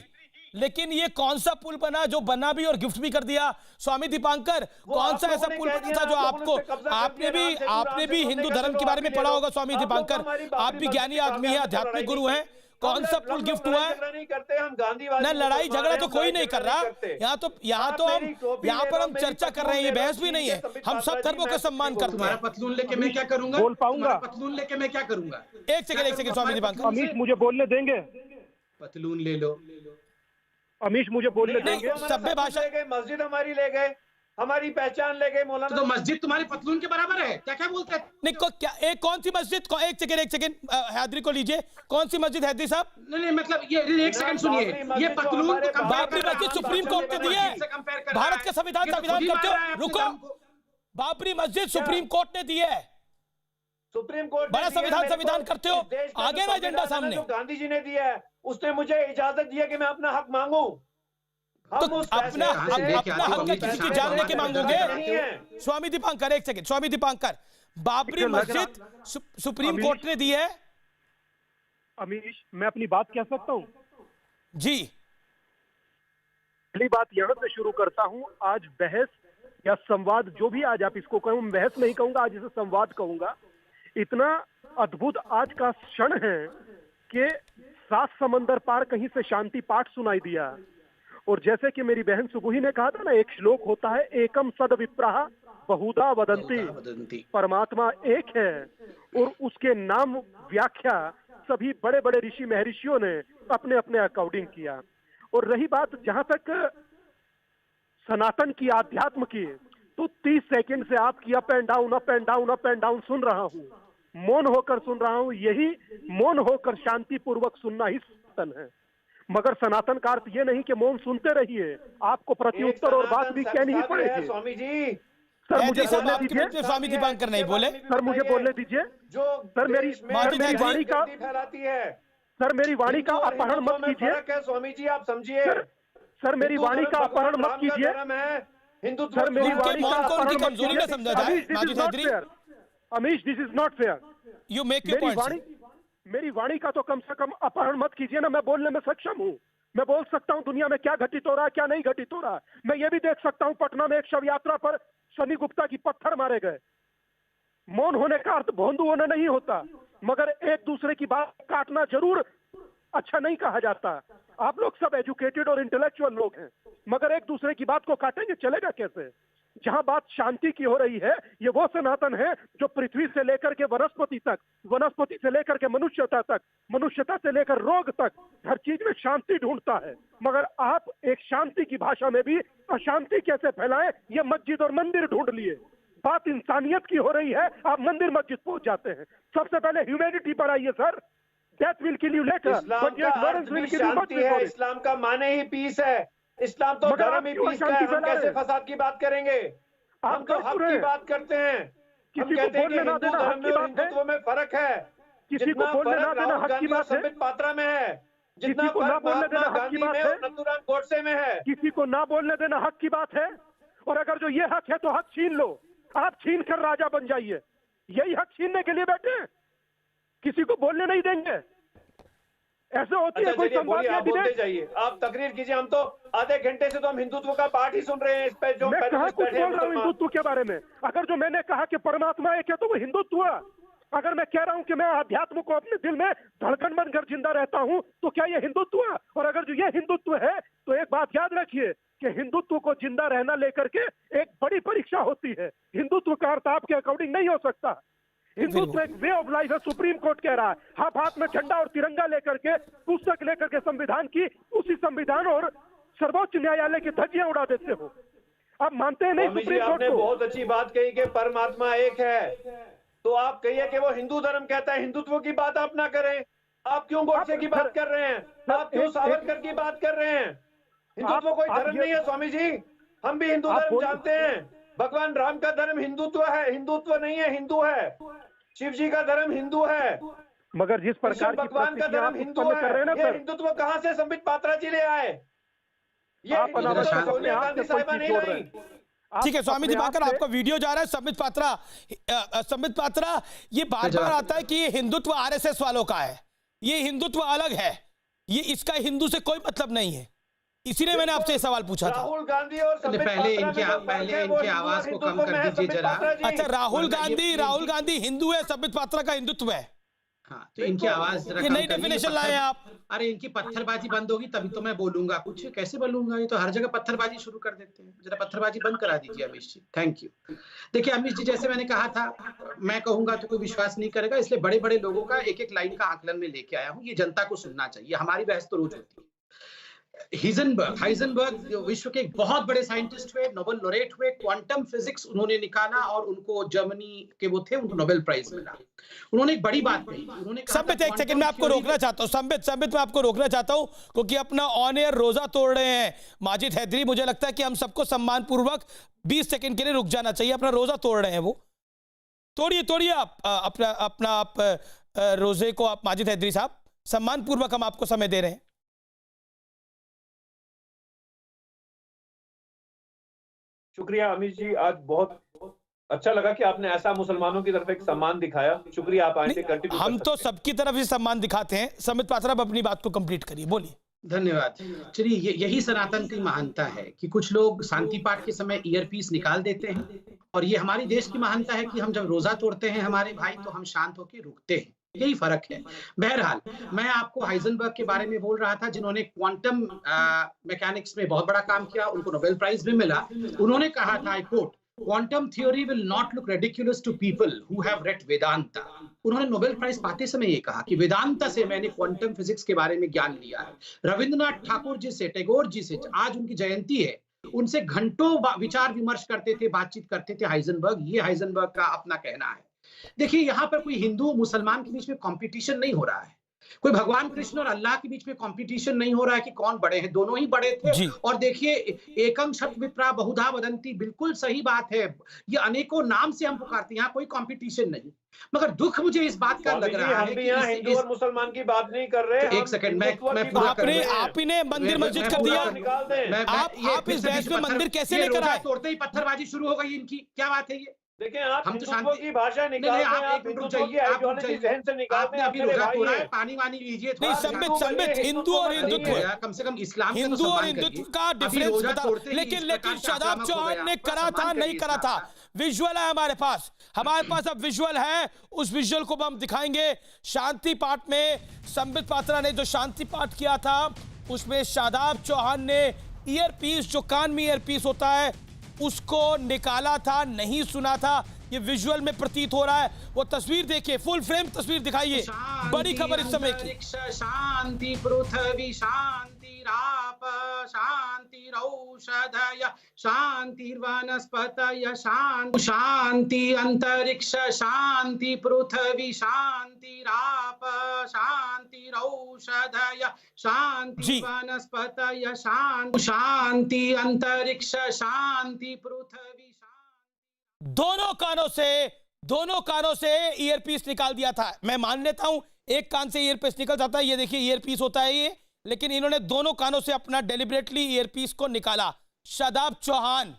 लेकिन ये कौन सा पुल बना जो बना भी और गिफ्ट भी कर दिया? स्वामी दीपांकर, कौन सा ऐसा पुल बना था जो आपको, आपने भी हिंदू धर्म के बारे में पढ़ा होगा स्वामी दीपांकर, आप भी ज्ञानी आदमी है, आध्यात्मिक गुरु हैं। कौन सा पुल गिफ्ट हुआ है? ना लड़ाई झगड़ा तो कोई नहीं कर रहा यहाँ पर हम चर्चा कर रहे हैं, ये बहस भी नहीं है। हम सब धर्मों का सम्मान करते हैं। पतलून लेके मैं क्या करूंगा? बोल पाऊंगा? पतलून लेके मैं क्या करूंगा? एक सेकंड स्वामी दीपांकर, अमीश मुझे बोलने देंगे? पतलून ले लो। अमीश मुझे बोलने देंगे? सभ्य भाषा मस्जिद हमारी ले गए, हमारी पहचान ले गए मौलाना। तो मस्जिद तुम्हारी पतलून के बराबर है? क्या क्या बोलते हैं? नहीं क्या, एक कौन सी मस्जिद? एक सेकंड हैदरी को लीजिए। कौन सी मस्जिद हैदरी साहब? नहीं मतलब ये एक सेकंड सुनिए, ये पतलून को बाबरी मस्जिद सुप्रीम कोर्ट ने दी है, भारत का संविधान करते हो? रुको, बाबरी मस्जिद सुप्रीम कोर्ट ने दी है, सुप्रीम कोर्ट बड़ा संविधान करते हो, आगे ना एजेंडा सामने। गांधी जी ने दिया है, उसने मुझे इजाजत दी है कि मैं अपना हक मांगू। तो अपना हक किसी की जान लेके मांगोगे? स्वामी दीपांकर एक सेकंड, स्वामी दीपांकर, बाबरी मस्जिद सुप्रीम कोर्ट ने दी है। अमीश मैं अपनी बात कह सकता हूँ जी? पहली बात यहाँ से शुरू करता हूँ। आज बहस या संवाद, जो भी आज आप इसको कहूँ, बहस नहीं कहूंगा, आज इसे संवाद कहूंगा। इतना अद्भुत आज का क्षण है कि 7 समंदर पार कहीं से शांति पाठ सुनाई दिया। और जैसे कि मेरी बहन सुबुही ने कहा था ना, एक श्लोक होता है, एकम सद विप्राह बहुधा वदंती, परमात्मा एक है और उसके नाम व्याख्या सभी बड़े बड़े ऋषि महर्षियों ने अपने अपने अकॉर्डिंग किया। और रही बात जहां तक सनातन की, अध्यात्म की, तो 30 सेकंड से आपकी अप एंड डाउन सुन रहा हूं, मौन होकर सुन रहा हूं। यही मौन होकर शांति पूर्वक सुनना ही सनातन है। मगर सनातन का अर्थ ये नहीं कि मौन सुनते रहिए, आपको प्रत्युत्तर और बात भी कहनी ही पड़ेगी। स्वामी जी सर मुझे बोलने दीजिए। स्वामी दीपांकर नहीं बोले, सर मुझे बोलने दीजिए। जो सर मेरी वाणी का फैलाती है, सर मेरी वाणी का अपहरण मत कीजिए। स्वामी जी आप समझिए, सर मेरी वाणी का अपहरण मत कीजिए। हिंदू सर मेरी वाणी का अपहरण मत कमजोरी न समझा जाए। Amish this is not fair. You make your point. मेरी वाणी का तो कम से कम अपहरण मत कीजिए ना। मैं बोलने में सक्षम हूँ, मैं बोल सकता हूँ दुनिया में क्या घटित हो रहा है, क्या नहीं घटित हो रहा है। मैं ये भी देख सकता हूँ पटना में एक शव यात्रा पर शनि गुप्ता की पत्थर मारे गए। मौन होने का अर्थ भोंदू होना नहीं होता, मगर एक दूसरे की बात काटना जरूर अच्छा नहीं कहा जाता। आप लोग सब एजुकेटेड और इंटेलेक्चुअल लोग हैं, मगर एक दूसरे की बात को काटेंगे, चलेगा कैसे? जहां बात शांति की हो रही है, ये वो सनातन है जो पृथ्वी से लेकर के वनस्पति तक, वनस्पति से लेकर के मनुष्यता तक, मनुष्यता से लेकर रोग तक, हर चीज में शांति ढूंढता है। मगर आप एक शांति की भाषा में भी अशांति कैसे फैलाएं, ये मस्जिद और मंदिर ढूंढ लिए। बात इंसानियत की हो रही है, आप मंदिर मस्जिद पहुंच जाते हैं। सबसे पहले ह्यूमैनिटी पर आइए sir. Death will kill you later, but ignorance will kill you before. Islam का माने ही पीस है। इस्लाम तो धर्म ही पीस का है। हम कैसे फसाद की बात करेंगे? हम तो हक की बात करते हैं। हम कहते हैं कि हिंदू धर्म में और हिंदुत्व में फर्क है। किसी को जितना बोलने ना फर्क देना राहुल हक की गांधी और बात है, संबित पात्रा में है, जितना किसी को ना फर्क बोलने देना महात्मा हक की गांधी बात में है, और नथुराम गोडसे में है। किसी को ना बोलने देना हक की बात है। और अगर जो ये हक है तो हक छीन लो, आप छीन कर राजा बन जाइए। यही हक छीनने के लिए बैठे हैं, किसी को बोलने नहीं देंगे। ऐसे होती है कोई संवाद या आप बोलते डिबेट? जाइए, आप तकरीर कीजिए। हम तो आधे घंटे से तो हम हिंदुत्व का पाठ ही सुन रहे हैं। इस पे जो मैं कहाँ पैनलिस्ट कुछ बैठे हैं बोल रहा हूँ मुसलमान। हिंदुत्व के बारे में? अगर जो मैंने कहा कि परमात्मा एक है तो वो हिंदुत्व हुआ। अगर मैं कह रहा हूँ कि मैं अध्यात्म को अपने दिल में धड़कन बनकर जिंदा रहता हूँ तो क्या ये हिंदुत्व हुआ? और अगर जो ये हिंदुत्व है तो एक बात याद रखिए कि हिंदुत्व को जिंदा रहना लेकर के एक बड़ी परीक्षा होती है। हिंदुत्व का अर्थ आपके अकॉर्डिंग नहीं हो सकता। हिंदुत्व एक वे ऑफ लाइफ है, सुप्रीम कोर्ट कह रहा है। आप हाथ में झंडा और तिरंगा लेकर के, पुस्तक लेकर के संविधान की, उसी संविधान और सर्वोच्च न्यायालय की धज्जियां उड़ा देते हो। आप मानते हैं नहीं स्वामी जी, सुप्रीम कोर्ट आपने को? बहुत अच्छी बात कही कि परमात्मा एक है, तो आप कहिए कि वो हिंदू धर्म कहता है, हिंदुत्व की बात आप ना करें। आप क्यों गोडसे की बात कर रहे हैं? आप क्यों सावरकर की बात कर रहे हैं? हिंदुत्व कोई धर्म नहीं है स्वामी जी। हम भी हिंदू धर्म जानते हैं। भगवान राम का धर्म हिंदुत्व है, हिंदुत्व नहीं है, हिंदू है। शिव जी का धर्म हिंदू है, मगर जिस प्रकार की भगवान का धर्म हिंदू है। ये हिंदुत्व कहाँ से संबित पात्रा जी ले आए? ये हिंदुत्व तो सोनिया गांधी साहिबा नहीं लाई। ठीक है स्वामी दिवाकर, आपका वीडियो जा रहा है। संबित पात्रा ये बार बार आता है कि ये हिंदुत्व आरएसएस वालों का है, ये हिंदुत्व अलग है, ये इसका हिंदू से कोई मतलब नहीं है। इसीलिए मैंने आपसे सवाल पूछा था। राहुल गांधी और पहले इनके आवाज को कम कर दीजिए जरा। अच्छा, राहुल गांधी हिंदू है, संबित पात्रा का हिंदुत्व है। हाँ, तो इनकी आवाज ये नई डेफिनेशन लाए आप। अरे इनकी पत्थरबाजी बंद होगी तभी तो मैं बोलूंगा कुछ। कैसे बोलूंगा? ये तो हर जगह पत्थरबाजी शुरू कर देते हैं। जरा पत्थरबाजी बंद करा दीजिए अमीश जी। Thank you. देखिए अमीश जी, जैसे मैंने कहा था, मैं कहूंगा तो कोई विश्वास नहीं करेगा, इसलिए बड़े बड़े लोगों का एक एक लाइन का आकलन में लेके आया हूँ। ये जनता को सुनना चाहिए। हमारी बहस तो रोज होती है। हाइजेनबर्ग विश्व के एक बहुत बड़े साइंटिस्ट हुए, नोबेल लॉरेट हुए, क्वांटम फिजिक्स उन्होंने निकाला और उनको जर्मनी के वो थे, उनको नोबेल प्राइज मिला। उन्होंने एक बड़ी बात कही। उन्होंने कहा, संबित एक सेकंड में आपको रोकना चाहता हूं। संबित मैं आपको रोकना चाहता हूं क्योंकि अपना ऑन एयर रोजा तोड़ रहे हैं माजिद हैदरी। मुझे लगता है कि हम सबको सम्मान पूर्वक 20 सेकंड के लिए रुक जाना चाहिए। अपना रोजा तोड़ रहे हैं वो। तोड़िए आप अपना रोजे को। आप माजिद हैदरी साहब, सम्मान पूर्वक हम आपको समय दे रहे हैं। शुक्रिया अमीश जी, आज बहुत अच्छा लगा कि आपने ऐसा मुसलमानों की तरफ एक सम्मान दिखाया। शुक्रिया, आप आगे कंटिन्यू। हम तो सबकी तरफ ही सम्मान दिखाते हैं। संबित पात्रा, अब अपनी बात को कंप्लीट करिए, बोलिए। धन्यवाद। चलिए, यही सनातन की महानता है कि कुछ लोग शांति पाठ के समय ईयरपीस निकाल देते हैं, और ये हमारी देश की महानता है कि हम जब रोजा तोड़ते हैं हमारे भाई, तो हम शांत होकर रुकते हैं। यही फर्क है। बहरहाल, मैं आपको हाइजेनबर्ग के बारे में बोल रहा था, जिन्होंने क्वांटम मैकेनिक्स में बहुत बड़ा काम किया, उनको नोबेल प्राइज भी मिला। उन्होंने कहा था, I quote, quantum theory will not look ridiculous to people who have read Vedanta. उन्होंने नोबेल प्राइज पाते समय ये कहा कि वेदांता से मैंने क्वांटम फिजिक्स के बारे में ज्ञान लिया है। रविंद्रनाथ ठाकुर जी से, टैगोर जी से, आज उनकी जयंती है, उनसे घंटों विचार विमर्श करते थे, बातचीत करते थे हाइजेनबर्ग। ये हाइजेनबर्ग का अपना कहना है। देखिए, यहाँ पर कोई हिंदू मुसलमान के बीच में कंपटीशन नहीं हो रहा है, कोई भगवान कृष्ण और अल्लाह के बीच में कंपटीशन नहीं हो रहा है कि कौन बड़े हैं। दोनों ही बड़े थे। और देखिए, एकं शत विप्रा बहुधा वदंती, बिल्कुल सही बात है। ये अनेकों नाम से हम पुकारते हैं, यहाँ कोई कंपटीशन नहीं। मगर दुख मुझे इस बात का लग रहा है कि यहाँ हिंदू और मुसलमान की बात नहीं कर रहे। एक सेकंड, मैं पूरा आपने मंदिर मस्जिद कर दिया। आप इस बहस में मंदिर कैसे लेकर आए? तोड़ते ही पत्थरबाजी शुरू हो गई इनकी। क्या बात है ये? देखिए, आप हिंदुत्व की भाषा निकालते हैं, आप हिंदुत्व की आइडियोलॉजी जहन से निकालते हैं। अभी रोजा तोड़ा है, पानी वानी लीजिए। नहीं, संबित हिंदू और हिंदुत्व, कम से कम इस्लाम, हिंदू और हिंदुत्व का डिफरेंस बता। लेकिन शादाब चौहान ने करा था, नहीं करा था। विजुअल है हमारे पास अब विजुअल है। उस विजुअल को हम दिखाएंगे। शांति पाठ में संबित पात्रा ने जो शांति पाठ किया था, उसमें शादाब चौहान ने ईयरपीस, जो कान में ईयरपीस होता है, उसको निकाला था, नहीं सुना था। ये विजुअल में प्रतीत हो रहा है। वो तस्वीर देखिए, फुल फ्रेम तस्वीर दिखाइए। बड़ी खबर इस समय की। शांति पृथ्वी शांतिराप शांतिरौषधय शांतिर्वनस्पतय शांति अंतरिक्ष शांति पृथ्वी शांतिराप शांतिरौषधय शांति वनस्पतय शांति अंतरिक्ष शांति पृथ्वी। दोनों कानों से दोनों कानों से ईयरपीस निकाल दिया था। मैं मान लेता हूं एक कान से ईयरपीस निकल जाता है, ये देखिए ईयरपीस होता है ये, लेकिन इन्होंने दोनों कानों से अपना डेलिबरेटली ईयरपीस को निकाला। शादाब चौहान,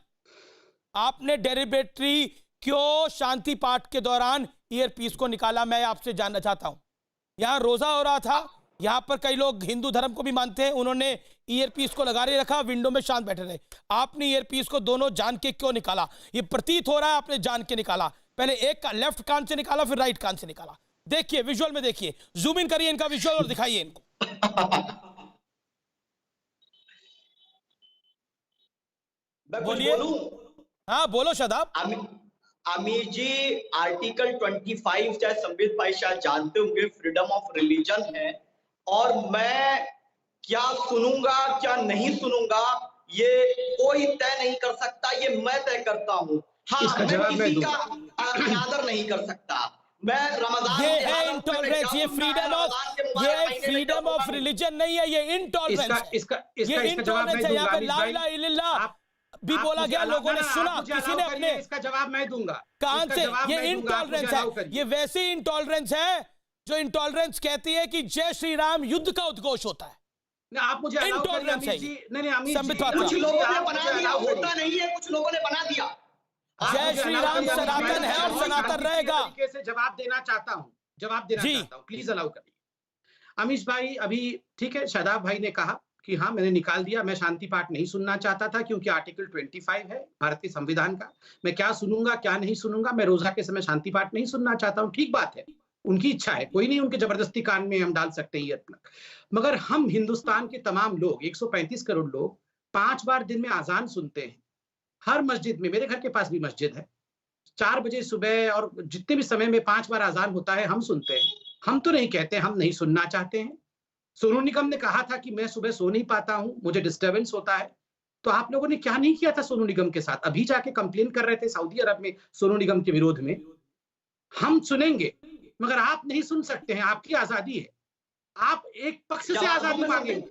आपने डेलिबरेटली क्यों शांति पाठ के दौरान ईयरपीस को निकाला, मैं आपसे जानना चाहता हूं। यहां रोजा हो रहा था, यहां पर कई लोग हिंदू धर्म को भी मानते हैं, उन्होंने ईयरपीस को लगा रखा, विंडो में शांत बैठे रहे। आपने ईयरपीस को दोनों जान के क्यों निकाला? ये प्रतीत हो रहा है आपने जान के निकाला। पहले एक का लेफ्ट कान से निकाला, फिर राइट कान से निकाला। देखिए विजुअल में, देखिए, जूम इन करिए इनका विजुअल और दिखाइए इनको। बोलिए। हाँ बोलो शादाब। अमीर जी, आर्टिकल 25 चाहे संबित भाई शायद जानते होंगे, फ्रीडम ऑफ रिलीजन है, और मैं क्या सुनूंगा क्या नहीं सुनूंगा ये कोई तय नहीं कर सकता, ये मैं तय करता हूँ। हाँ, मैं किसी का अनादर नहीं कर सकता। मैं रमजान ये है इंटॉलरेंस, ये फ्रीडम ऑफ रिलीजन नहीं है, ये इंटॉलरेंस, ये इंटॉलरेंस है। यहाँ पे ला इलाहा इल्लल्लाह भी बोला गया, लोगों ने सुना, किसी ने अपने इसका जवाब मैं दूंगा कान से। ये इंटॉलरेंस है, ये वैसी इंटॉलरेंस है जो इंटॉलरेंस कहती है कि जय श्री राम युद्ध का उद्घोष होता है। आप मुझे इंटॉलरेंस है। कुछ लोगों ने बना दिया, होता नहीं है, कुछ लोगों ने बना दिया। जय श्री राम सनातन है और सनातन रहेगा। तरीके से जवाब देना चाहता हूँ, प्लीज अलाउ करिए। अमीश भाई, अभी ठीक है, शादाब भाई ने कहा कि हाँ मैंने निकाल दिया, मैं शांति पाठ नहीं सुनना चाहता था क्योंकि आर्टिकल 25 है भारत के संविधान का। मैं क्या सुनूंगा क्या नहीं सुनूंगा, मैं रोजा के समय शांति पाठ नहीं सुनना चाहता हूँ। ठीक बात है, उनकी इच्छा है, कोई नहीं उनके जबरदस्ती कान में हम डाल सकते हैं ईयरप्लग। मगर हम हिंदुस्तान के तमाम लोग, 135 करोड़ लोग 5 बार दिन में आजान सुनते हैं। हर मस्जिद में, मेरे घर के पास भी मस्जिद है, 4 बजे सुबह और जितने भी समय में 5 बार आजान होता है, हम सुनते हैं। हम तो नहीं कहते हम नहीं सुनना चाहते हैं। सोनू निगम ने कहा था कि मैं सुबह सो नहीं पाता हूं, मुझे डिस्टर्बेंस होता है। तो आप लोगों ने क्या नहीं किया था सोनू निगम के साथ? अभी जाके कंप्लेन कर रहे थे सऊदी अरब में सोनू निगम के विरोध में। हम सुनेंगे, मगर आप नहीं सुन सकते हैं, आपकी आजादी है। आप एक पक्ष से आजादी मांगेंगे।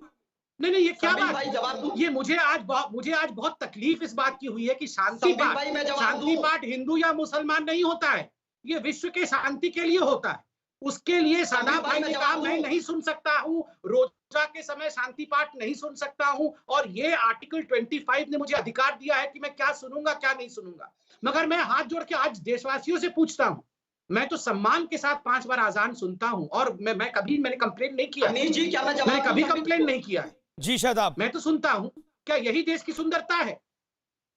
नहीं, ये क्या बात? ये मुझे आज बहुत तकलीफ इस बात की हुई है कि शांति पाठ हिंदू या मुसलमान नहीं होता है, ये विश्व के शांति के लिए होता है। उसके लिए शादाब भाई ने कहा मैं नहीं सुन सकता हूँ, रोजा के समय शांति पाठ नहीं सुन सकता हूँ, और ये आर्टिकल 25 ने मुझे अधिकार दिया है कि मैं क्या सुनूंगा क्या नहीं सुनूंगा। मगर मैं हाथ जोड़ के आज देशवासियों से पूछता हूँ, मैं तो सम्मान के साथ 5 बार आजान सुनता हूँ, और मैंने कंप्लेंट नहीं किया। मैंने कभी कंप्लेंट नहीं किया है। जी शादाब, मैं तो सुनता हूँ। क्या यही देश की सुंदरता है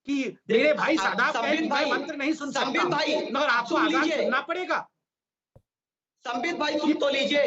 कि मेरे भाई शादाब मैं मंत्र नहीं सुन सकता, मगर आपको आजान सुनना पड़ेगा? संबित भाई सुन तो लीजिए,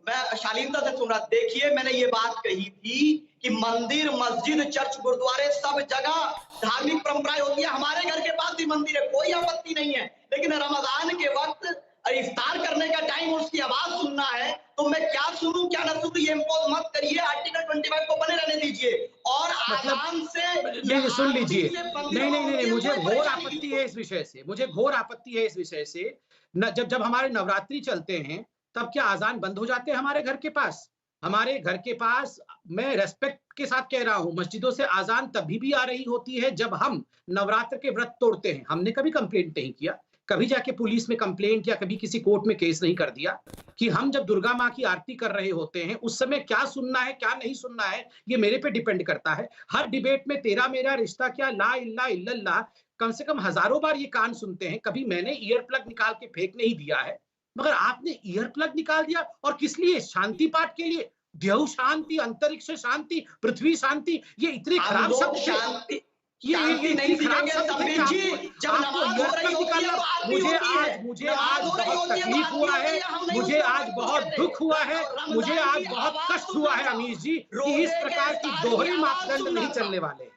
मैं शालीनता से सुन रहा। देखिए, मैंने ये बात कही थी कि मंदिर, मस्जिद, चर्च, गुरुद्वारे सब जगह धार्मिक परंपराएं होती है। हमारे घर के पास भी मंदिर है, कोई आपत्ति नहीं है। लेकिन रमजान के वक्त इफ्तार करने का टाइम उसकी आवाज सुनना है, तो मैं क्या सुनूं क्या ना सुनूं ये इम्पोज मत करिए। आर्टिकल 25 को बने रहने दीजिए और आराम से सुन लीजिए। नहीं, मुझे घोर आपत्ति है इस विषय से, मुझे घोर आपत्ति है इस विषय से। जब हमारे नवरात्रि चलते हैं तब क्या आजान बंद हो जाते हैं हमारे घर के पास? हमारे घर के पास, मैं रेस्पेक्ट के साथ कह रहा हूं, मस्जिदों से आजान तभी भी आ रही होती है जब हम नवरात्र के व्रत तोड़ते हैं। हमने कभी कंप्लेंट नहीं किया, कभी जाके पुलिस में कंप्लेंट या कभी किसी कोर्ट में केस नहीं कर दिया कि हम जब दुर्गा माँ की आरती कर रहे होते हैं उस समय क्या सुनना है क्या नहीं सुनना है, ये मेरे पे डिपेंड करता है। हर डिबेट में तेरा मेरा रिश्ता क्या, ला इल्ला इल्लल्लाह, कम से कम हजारों बार ये कान सुनते हैं। कभी मैंने ईयर प्लग निकाल के फेंक नहीं दिया है, मगर आपने ईयर प्लग निकाल दिया। और किस लिए? शांति पाठ के लिए। देव शांति, अंतरिक्ष शांति, पृथ्वी शांति, ये इतने खराब शब्द शांति ये नहीं सीखेंगे संबित जी। जब नमाज हो रही होती है तो आरती होती है। मुझे आज बहुत तकलीफ हुआ है, मुझे आज बहुत दुख हुआ है, मुझे आज बहुत कष्ट हुआ है अमीश जी कि इस प्रकार की दोहरे मापदंड नहीं चलने वाले।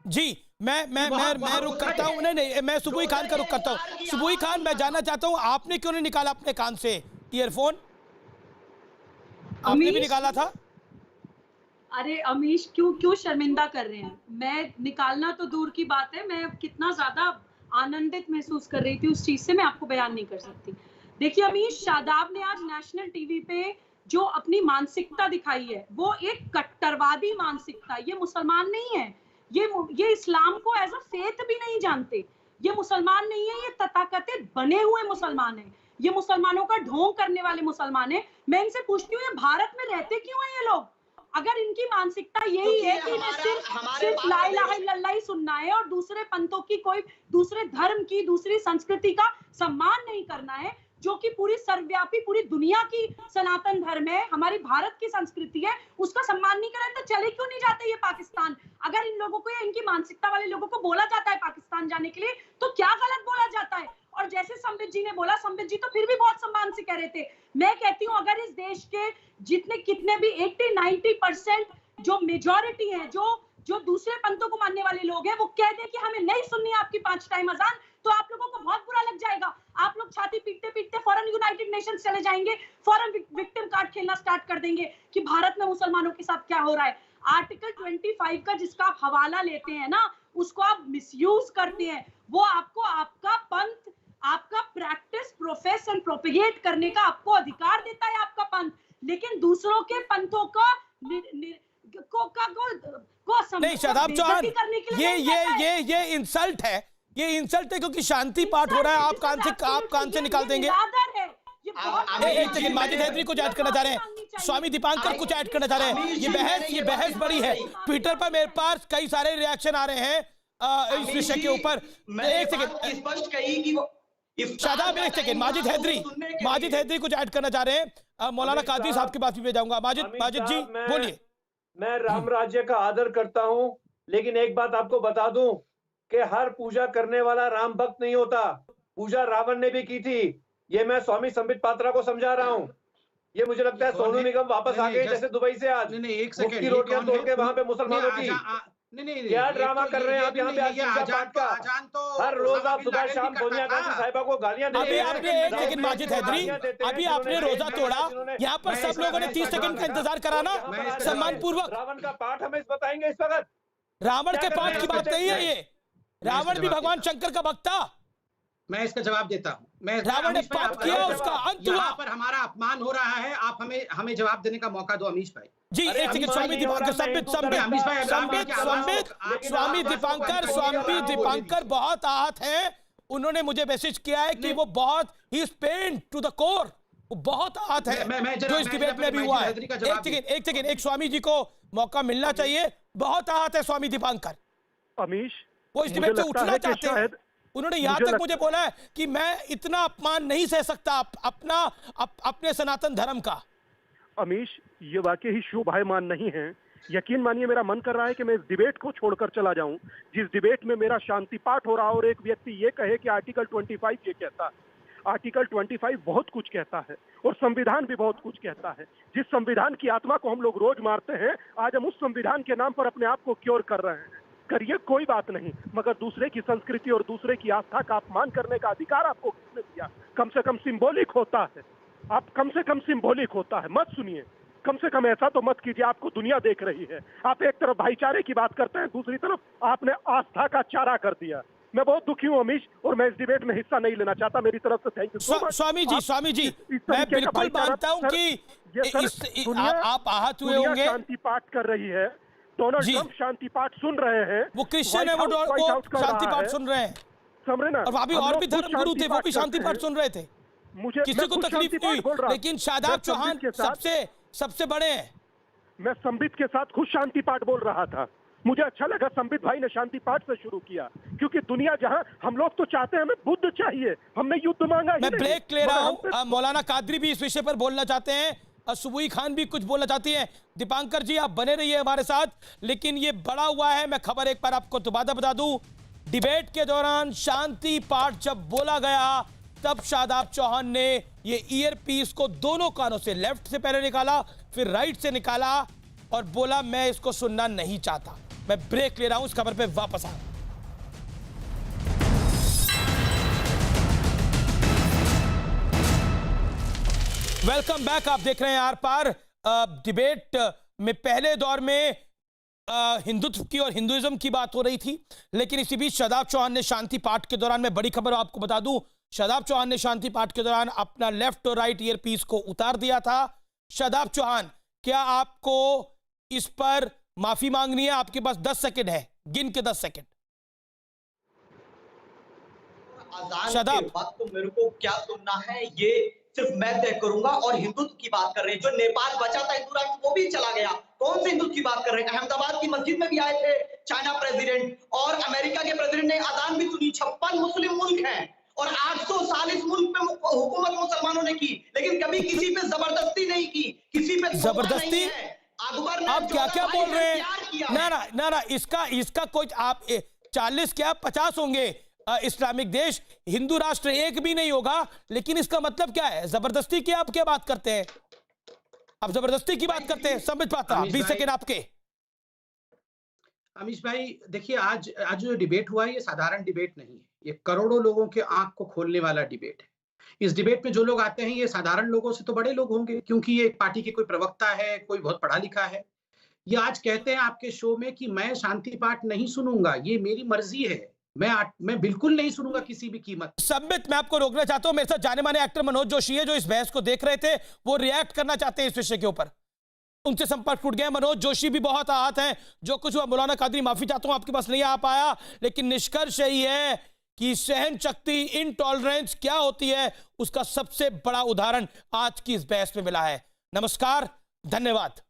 जी मैं रुक करता हूँ। नहीं, मैं सुबुई खान का रुक करता हूँ। सुबुई खान, मैं जानना चाहता हूँ आपने क्यों नहीं निकाला अपने कान से ईयरफोन? आपने भी निकाला था? अरे अमीश, क्यों शर्मिंदा कर रहे हैं? मैं निकालना तो दूर की बात है, मैं कितना ज्यादा आनंदित महसूस कर रही थी उस चीज से, मैं आपको बयान नहीं कर सकती। देखिए अमीश, शादाब ने आज नेशनल टीवी पे जो अपनी मानसिकता दिखाई है वो एक कट्टरवादी मानसिकता। ये मुसलमान नहीं है, ये इस्लाम को एज अ फेथ भी नहीं जानते। ये मुसलमान नहीं है, ये तथाकथित बने हुए मुसलमान हैं, ये मुसलमानों का ढोंग करने वाले मुसलमान हैं। मैं इनसे पूछती हूँ, ये भारत में रहते क्यों हैं ये लोग? अगर इनकी मानसिकता यही है कि इन्हें सिर्फ ला इलाहा इल्लल्लाह ही सुनना है और दूसरे पंथों की, कोई दूसरे धर्म की, दूसरी संस्कृति का सम्मान नहीं करना है, जो कि पूरी सर्वव्यापी पूरी दुनिया की सनातन धर्म है, हमारी भारत की संस्कृति है, उसका सम्मान नहीं करें तो चले क्यों नहीं जाते ये पाकिस्तान? अगर इन लोगों को या इनकी मानसिकता वाले लोगों को बोला जाता है पाकिस्तान जाने के लिए, तो क्या गलत बोला जाता है? और जैसे संबित जी ने बोला, संबित जी तो फिर भी बहुत सम्मान से कह रहे थे। मैं कहती हूँ अगर इस देश के जितने कितने भी 80-90% जो मेजॉरिटी है, जो दूसरे पंथों को मानने वाले लोग हैं, वो कह दे कि हमें नहीं सुननी आपकी 5 टाइम अजान, तो आप लोगों को बहुत बुरा लग जाएगा। आप लोग छाती पीटते पीटते फौरन यूनाइटेड नेशंस चले जाएंगे, फौरन विक्टिम कार्ड खेलना स्टार्ट कर देंगे कि भारत में मुसलमानों के साथ क्या हो रहा है। आर्टिकल 25 का जिसका आप हवाला लेते हैं ना, उसको आप मिसयूज करते हैं। वो आपको आपका पंथ, आपका प्रैक्टिस, प्रोफेशन, प्रोपेगेट करने का आपको अधिकार देता है आपका पंथ, लेकिन दूसरों के पंथों का नहीं शादाब चौहान, ये इंसल्ट है, ये इंसल्ट है क्योंकि शांति पाठ हो रहा है, आप कान से निकाल देंगे। एक सेकंड, माजिद हैदरी कुछ ऐड करना चाह रहे हैं, स्वामी दीपांकर कुछ ऐड करना चाह रहे हैं। ये बहस बड़ी है, ट्विटर पर मेरे पास कई सारे रिएक्शन आ रहे हैं इस विषय के ऊपर। एक सेकंड स्पष्ट कही कि वो शादाब, एक सेकंड, माजिद हैदरी कुछ ऐड करना चाह रहे हैं। मौलाना कादरी साहब के पास भी जाऊंगा। माजिद जी बोलिए। मैं राम राज्य का आदर करता हूं, लेकिन एक बात आपको बता दूं कि हर पूजा करने वाला राम भक्त नहीं होता। पूजा रावण ने भी की थी, ये मैं स्वामी संबित पात्रा को समझा रहा हूँ। ये मुझे लगता है सोनू निगम वापस आ गए जैसे दुबई से आज, मुफ्त की रोटियां तोड़ के वहां पे मुसलमानों की। क्या ड्रामा कर रहे हैं आप यहाँ पे? हर रोज आप सुबह शाम सोनिया गांधी साहिबा को गालियां दे रहे हैं। एक सेकंड माजिद हैदरी, अभी आपने रोजा तोड़ा, यहाँ पर सब लोगों ने 30 सेकंड का इंतजार करा ना, सम्मान पूर्वक। रावण का पाठ हमें बताएंगे इस वक्त? रावण के पाठ की बात नहीं है, ये रावण भी भगवान शंकर का भक्त था। मैं इसका जवाब देता हूँ। रावण ने पाप किया, उसका अंत हुआ। यहाँ पर हमारा अपमान हो रहा है, आप हमें जवाब देने का मौका दो अमीश भाई। जी एक सेकंड, स्वामी दीपांकर बहुत आहत हैं। उन्होंने मुझे मैसेज किया है कि वो बहुत ही पेन टू द कोर, वो बहुत आहत है जो इस डिबेट में भी हुआ है। एक सेकंड, एक स्वामी जी को मौका मिलना चाहिए। बहुत आहत है स्वामी दीपांकर। अमीश, वो इस डिबेट से उठना चाहते हैं। उन्होंने यहां तक मुझे बोला है कि मैं इतना अपमान नहीं सह सकता अपने सनातन धर्म का। अमीश, ये वाकई ही शोभायमान नहीं है। यकीन मानिए मेरा मन कर रहा है कि मैं इस डिबेट को छोड़कर चला जाऊं, जिस डिबेट में मेरा शांति पाठ हो रहा है और एक व्यक्ति ये कहे कि आर्टिकल 25 ये कहता है। आर्टिकल 25 बहुत कुछ कहता है और संविधान भी बहुत कुछ कहता है। जिस संविधान की आत्मा को हम लोग रोज मारते हैं, आज हम उस संविधान के नाम पर अपने आप को क्योर कर रहे हैं। करिए, कोई बात नहीं, मगर दूसरे की संस्कृति और दूसरे की आस्था का अपमान करने का अधिकार आपको किसने दिया? कम से कम सिंबॉलिक होता है, आप कम से कम सिंबॉलिक होता है। मत सुनिए, कम से कम ऐसा तो मत कीजिए। आपको दुनिया देख रही है। आप एक तरफ भाईचारे की बात करते हैं, दूसरी तरफ आपने आस्था का चारा कर दिया। मैं बहुत दुखी हूँ अमीश, और मैं इस डिबेट में हिस्सा नहीं लेना चाहता। मेरी तरफ से थैंक यू। स्वामी जी मैं बिल्कुल मानता हूँ कि आप आहत हुए होंगे। शांति पाठ कर रही है, डोनाल्ड ट्रंप शांति पाठ सुन रहे हैं। वो क्रिश्चियन है, वो शांति पाठ सुन रहे हैं। समझे ना? और अभी और भी धर्म गुरु थे, वो भी शांति पाठ सुन रहे थे। मुझे किसी को तकलीफ नहीं, लेकिन शादाब चौहान सबसे बड़े हैं। मैं संबित के साथ खुद शांति पाठ बोल रहा था। मुझे अच्छा लगा संबित भाई ने शांति पाठ से शुरू किया, क्योंकि दुनिया जहां हम लोग तो चाहते हैं, हमें बुद्ध चाहिए, हमने युद्ध मांगा। मैं ब्रेक ले रहा हूं। मौलाना कादरी भी इस विषय पर बोलना चाहते हैं, सुबुई खान भी कुछ बोलना चाहती हैं। दीपांकर जी आप बने रहिए हमारे साथ। लेकिन ये बड़ा हुआ है, मैं खबर एक बार आपको दोबारा बता दूं, डिबेट के दौरान शांति पाठ जब बोला गया, तब शादाब चौहान ने ये ईयर पीस को दोनों कानों से, लेफ्ट से पहले निकाला, फिर राइट से निकाला और बोला मैं इसको सुनना नहीं चाहता। मैं ब्रेक ले रहा हूं, इस खबर पे वापस आ। Welcome back. आप देख रहे हैं आर पार। डिबेट में पहले दौर में हिंदुत्व की और हिंदुइज्म की बात हो रही थी, लेकिन इसी बीच शादाब चौहान ने शांति पाठ के दौरान, मैं बड़ी खबर आपको बता दूं, शादाब चौहान ने शांति पाठ के दौरान अपना लेफ्ट और राइट ईयर पीस को उतार दिया था। शादाब चौहान, क्या आपको इस पर माफी मांगनी है? आपके पास 10 सेकंड है, गिन के 10 सेकंड। अजान शादाब। के वक्त मेरे को क्या सुनना है ये सिर्फ मैं तय करूंगा। और हिंदुत्व की बात कर रहे हैं, जो नेपाल बचा था हिंदू राष्ट्र वो भी चला गया। कौन से हिंदुत्व की बात कर रहे हैं? अहमदाबाद की मस्जिद में भी आए थे चाइना प्रेसिडेंट, और अमेरिका के प्रेसिडेंट ने अजान भी सुनी। 56 मुस्लिम मुल्क हैं और 800 साल इस मुल्क पे हुकूमत मुसलमानों ने की, लेकिन कभी किसी पे जबरदस्ती नहीं की, किसी पे जबरदस्ती। अकबर ने आप क्या क्या बोल रहे हैं? ना ना ना, इसका कोई आप 40 क्या 50 होंगे इस्लामिक देश, हिंदू राष्ट्र एक भी नहीं होगा, लेकिन इसका मतलब क्या है? जबरदस्ती की आप क्या बात करते हैं? आप जबरदस्ती की बात करते हैं, समझ पाता। 20 सेकेंड आपके। अमीश भाई देखिए, आज जो डिबेट हुआ है ये साधारण डिबेट नहीं है, ये करोड़ों लोगों के आंख को खोलने वाला डिबेट है। इस डिबेट में जो लोग आते हैं ये साधारण लोगों से तो बड़े लोग होंगे, क्योंकि ये पार्टी के कोई प्रवक्ता है, कोई बहुत पढ़ा लिखा है। ये आज कहते हैं आपके शो में कि मैं शांति पाठ नहीं सुनूंगा, ये मेरी मर्जी है, मैं बिल्कुल नहीं सुनूंगा किसी भी कीमत। संबित, मैं आपको रोकना चाहता हूं। मेरे साथ जाने माने एक्टर मनोज जोशी है जो इस बहस को देख रहे थे, वो रिएक्ट करना चाहते हैं इस विषय के ऊपर। उनसे संपर्क टूट गया। मनोज जोशी भी बहुत आहत हैं। जो कुछ हुआ, मौलाना कादरी माफी चाहता हूं आपके पास नहीं आ पाया, लेकिन निष्कर्ष यही है कि सहन शक्ति, इनटॉलरेंस क्या होती है उसका सबसे बड़ा उदाहरण आज की इस बहस में मिला है। नमस्कार, धन्यवाद।